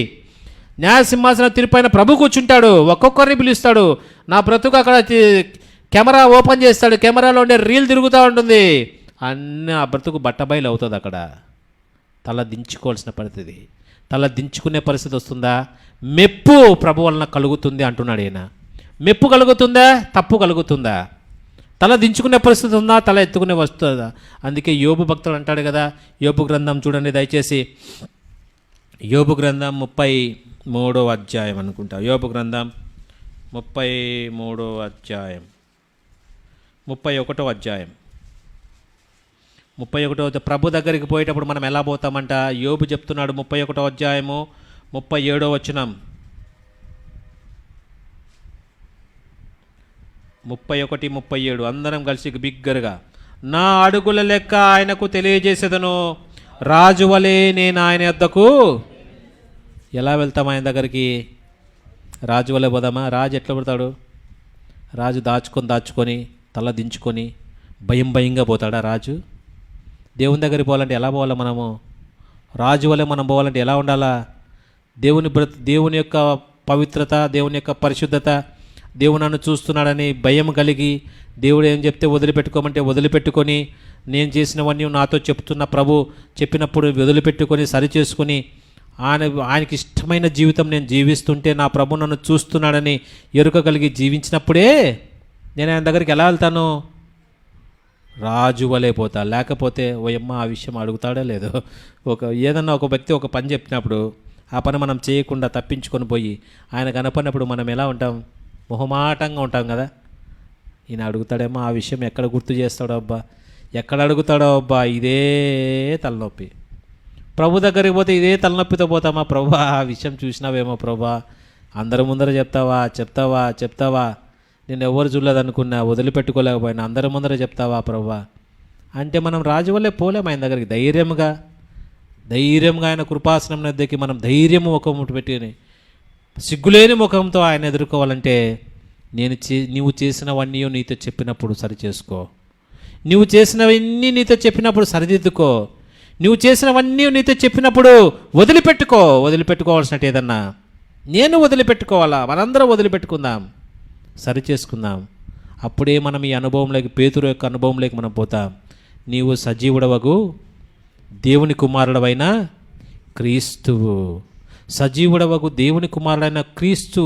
న్యాయసింహాసన తీర్పైన ప్రభు కూర్చుంటాడు, ఒక్కొక్కరిని పిలుస్తాడు. నా బ్రతుకు అక్కడ కెమెరా ఓపెన్ చేస్తాడు, కెమెరాలో ఉండే రీల్ తిరుగుతూ ఉంటుంది. అన్నీ ఆ బ్రతుకు బట్టబయలు అవుతుంది. అక్కడ తల దించుకోవాల్సిన పరిస్థితి, తల దించుకునే పరిస్థితి వస్తుందా? మెప్పు ప్రభు వలన కలుగుతుంది అంటున్నాడు ఈయన. మెప్పు కలుగుతుందా? తప్పు కలుగుతుందా? తల దించుకునే పరిస్థితి ఉందా? తల ఎత్తుకునే వస్తుందా? అందుకే యోబు భక్తుడు అంటాడు కదా, యోబు గ్రంథం చూడండి దయచేసి. యోబు గ్రంథం 33వ అధ్యాయం అనుకుంటా. యోబు గ్రంథం 33వ అధ్యాయం 31వ అధ్యాయం 31వ ప్రభు దగ్గరికి పోయేటప్పుడు మనం ఎలా పోతామంట? యోబు చెప్తున్నాడు 31వ అధ్యాయము 37వ వచనం. 31, 37 అందరం కలిసి బిగ్గరగా, నా అడుగుల లెక్క ఆయనకు తెలియజేసేదను, రాజు వలె నేను ఆయన యొద్దకు. ఎలా వెళ్తాం ఆయన దగ్గరికి? రాజు వలె పోదామా? రాజు ఎట్లా పడతాడు? రాజు దాచుకొని తల దించుకొని భయంగా పోతాడా రాజు? దేవుని దగ్గరికి పోవాలంటే ఎలా పోవాలా? మనము రాజు వలె మనం పోవాలంటే ఎలా ఉండాలా? దేవుని యొక్క పవిత్రత, దేవుని యొక్క పరిశుద్ధత, దేవుడు నన్ను చూస్తున్నాడని భయం కలిగి, దేవుడు ఏం చెప్తే వదిలిపెట్టుకోమంటే వదిలిపెట్టుకొని, నేను నాతో చెప్తున్న ప్రభు చెప్పినప్పుడు వదిలిపెట్టుకొని సరిచేసుకొని ఆయనకి ఇష్టమైన జీవితం నేను జీవిస్తుంటే నా ప్రభు నన్ను చూస్తున్నాడని ఎరుక కలిగి జీవించినప్పుడే నేను ఆయన దగ్గరికి ఎలా వెళ్తాను? రాజు వలే పోతా. లేకపోతే ఓయమ్మ ఆ విషయం అడుగుతాడో లేదో, ఏదన్నా ఒక వ్యక్తి ఒక పని చెప్పినప్పుడు ఆ పని మనం చేయకుండా తప్పించుకొని పోయి ఆయన కనపడినప్పుడు మనం ఎలా ఉంటాం? మొహమాటంగా ఉంటాం కదా. ఈయన అడుగుతాడేమో, ఆ విషయం ఎక్కడ గుర్తు చేస్తాడో అబ్బా, ఎక్కడ అడుగుతాడో అబ్బా, ఇదే తలనొప్పి. ప్రభు దగ్గరికి పోతే ఇదే తలనొప్పితో పోతామా? ప్రభా ఆ విషయం చూసినావేమో ప్రభా, అందరి ముందర చెప్తావా నేను ఎవరు చూడలేదనుకున్నా, వదిలిపెట్టుకోలేకపోయినా అందరి ముందర చెప్తావా ప్రభా అంటే మనం రాజు వల్లే పోలేము ఆయన దగ్గరికి. ధైర్యంగా ఆయన కృపాసనం దగ్గరికి మనం ధైర్యం ముఖం పెట్టుకుని సిగ్గులేని ముఖంతో ఆయన ఎదుర్కోవాలంటే నీవు చేసినవన్నీ నీతో చెప్పినప్పుడు సరిచేసుకో, నువ్వు చేసినవన్నీ నీతో చెప్పినప్పుడు సరిదిద్దుకో, నువ్వు చేసినవన్నీ నీతో చెప్పినప్పుడు వదిలిపెట్టుకోవాల్సినట్టు ఏదన్నా నేను వదిలిపెట్టుకోవాలా, మనందరం వదిలిపెట్టుకుందాం, సరిచేసుకుందాం. అప్పుడే మనం ఈ అనుభవంలోకి, పేతురు యొక్క అనుభవంలోకి మనం పోతాం. నీవు సజీవుడవగు దేవుని కుమారుడవైన క్రీస్తువు, సజీవుడవగు దేవుని కుమారుడైన క్రీస్తు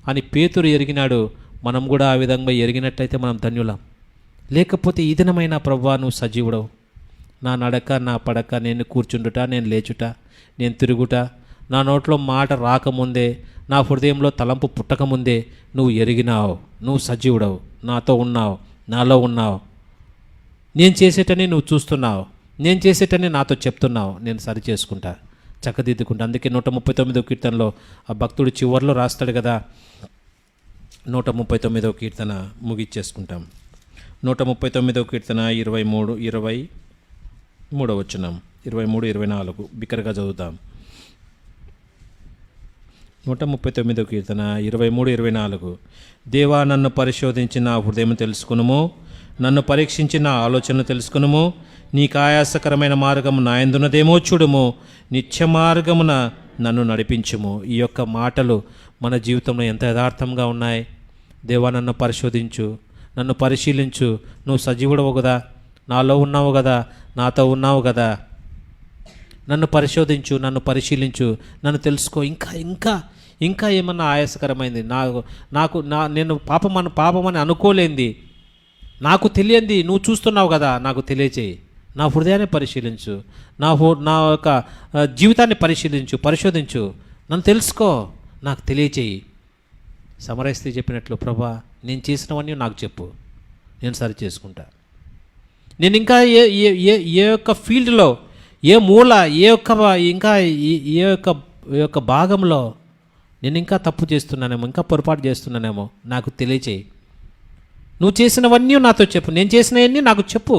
అని పేతురు ఎరిగినాడు. మనం కూడా ఆ విధంగా ఎరిగినట్లయితే మనం ధన్యులం. లేకపోతే ఈ దినమైన ప్రభువా నువ్వు సజీవుడవు, నా నడక నా పడక, నేను కూర్చుండుట, నేను లేచుట, నేను తిరుగుట, నా నోట్లో మాట రాకముందే, నా హృదయంలో తలంపు పుట్టకముందే నువ్వు ఎరిగినావు, నువ్వు సజీవుడవు, నాతో ఉన్నావు, నాలో ఉన్నావు, నేను చేసేటని నువ్వు చూస్తున్నావు, నేను చేసేటని నాతో చెప్తున్నావు, నేను సరి చేసుకుంటా, చక్కదిద్దుకుంటా. అందుకే 139వ కీర్తనలో ఆ భక్తుడు చివరిలో రాస్తాడు కదా, 139వ కీర్తన ముగిచ్చేసుకుంటాం. 139వ కీర్తన 23వ వచనం, 23-24 బిక్కరగా చదువుతాం. 139వ కీర్తన 23-24. దేవా నన్ను పరిశోధించి నా హృదయం తెలుసుకునుము, నన్ను పరీక్షించి నా ఆలోచనలు తెలుసుకునుము, నీకు ఆయాసకరమైన మార్గము నా యందున్నదేమో చూడుము, నిత్య మార్గమున నన్ను నడిపించుము. ఈ యొక్క మాటలు మన జీవితంలో ఎంత యథార్థంగా ఉన్నాయి. దేవా నన్ను పరిశోధించు, నన్ను పరిశీలించు, నువ్వు సజీవుడవు కదా, నాలో ఉన్నావు కదా, నాతో ఉన్నావు కదా, నన్ను పరిశోధించు, నన్ను పరిశీలించు, నన్ను తెలుసుకో. ఇంకా ఏమన్నా ఆయాసకరమైంది నేను పాపమని అనుకోలేంది, నాకు తెలియంది నువ్వు చూస్తున్నావు కదా, నాకు తెలియచేయి. నా హృదయాన్ని పరిశీలించు, నా యొక్క జీవితాన్ని పరిశోధించు, నన్ను తెలుసుకో, నాకు తెలియచేయి. సమరస్త్రీ చెప్పినట్లు, ప్రభా నేను చేసినవన్నీ నాకు చెప్పు, నేను సరి చేసుకుంటా. నేను ఇంకా ఏ యొక్క ఫీల్డ్లో, ఏ మూల, ఏ యొక్క భాగంలో నేను ఇంకా తప్పు చేస్తున్నానేమో, ఇంకా పొరపాటు చేస్తున్నానేమో నాకు తెలియచేయి. నువ్వు చేసినవన్నీ నాతో చెప్పు, నేను చేసినవన్నీ నాకు చెప్పు,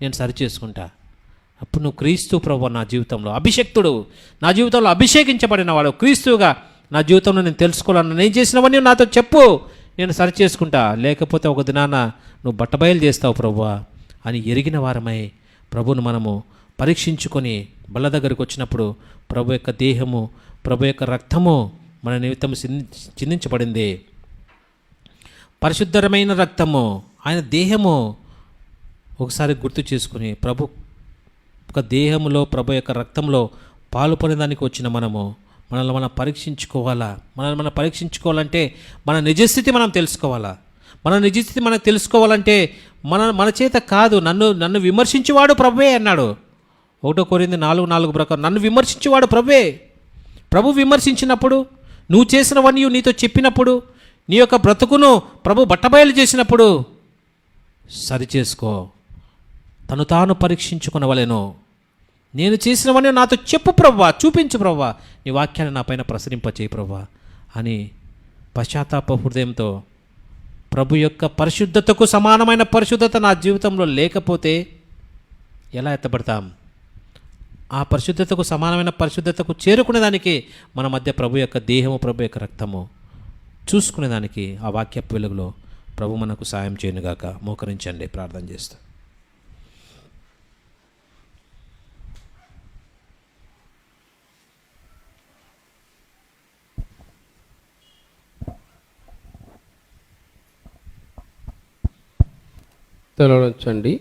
నేను సరి చేసుకుంటా. అప్పుడు నువ్వు క్రీస్తు ప్రభువు నా జీవితంలో అభిషక్తుడు, నా జీవితంలో అభిషేకించబడిన వాడు, క్రీస్తుగా నా జీవితంలో నేను తెలుసుకోవాలన్నా నేను చేసినవన్నీ నాతో చెప్పు, నేను సరి చేసుకుంటా. లేకపోతే ఒక దినాన నువ్వు బట్టబయలు చేస్తావు ప్రభువా అని ఎరిగిన వారమై ప్రభువును మనము పరీక్షించుకొని బల్ల దగ్గరికి వచ్చినప్పుడు ప్రభు యొక్క దేహము, ప్రభు యొక్క రక్తము మన నిమిత్తం చిందించబడింది. పరిశుద్ధమైన రక్తము, ఆయన దేహము ఒకసారి గుర్తు చేసుకుని ప్రభు ఒక దేహములో, ప్రభు యొక్క రక్తంలో పాలు పొందడానికి వచ్చిన మనల్ని మనం పరీక్షించుకోవాలా. మనం పరీక్షించుకోవాలంటే మన నిజస్థితి మనం తెలుసుకోవాలా. మన నిజస్థితి మనం తెలుసుకోవాలంటే మన చేత కాదు. నన్ను విమర్శించేవాడు ప్రభువే అన్నాడు. 1 కొరింథీ 4:4 ప్రకారం నన్ను విమర్శించేవాడు ప్రభువే. ప్రభు విమర్శించినప్పుడు, నువ్వు చేసినవన్నీ నీతో చెప్పినప్పుడు, నీ యొక్క బ్రతుకును ప్రభు బట్టబయలు చేసినప్పుడు సరిచేసుకో, తను తాను పరీక్షించుకునవలెను. నేను చేసినవన్నీ నాతో చెప్పు ప్రభువా, చూపించు ప్రభువా, నీ వాక్యాన్ని నా పైన ప్రసరింపచేయి ప్రభువా అని పశ్చాత్తాప హృదయంతో, ప్రభు యొక్క పరిశుద్ధతకు సమానమైన పరిశుద్ధత నా జీవితంలో లేకపోతే ఎలా ఎత్తబడతాం? ఆ పరిశుద్ధతకు సమానమైన పరిశుద్ధతకు చేరుకునేదానికి మన మధ్య ప్రభు యొక్క దేహము, ప్రభు యొక్క రక్తము చూసుకునేదానికి ఆ వాక్యపు వెలుగులో ప్రభు మనకు సాయం చేయనుగాక. మోకరించండి, ప్రార్థన చేస్తాం. తెలవచ్చండి.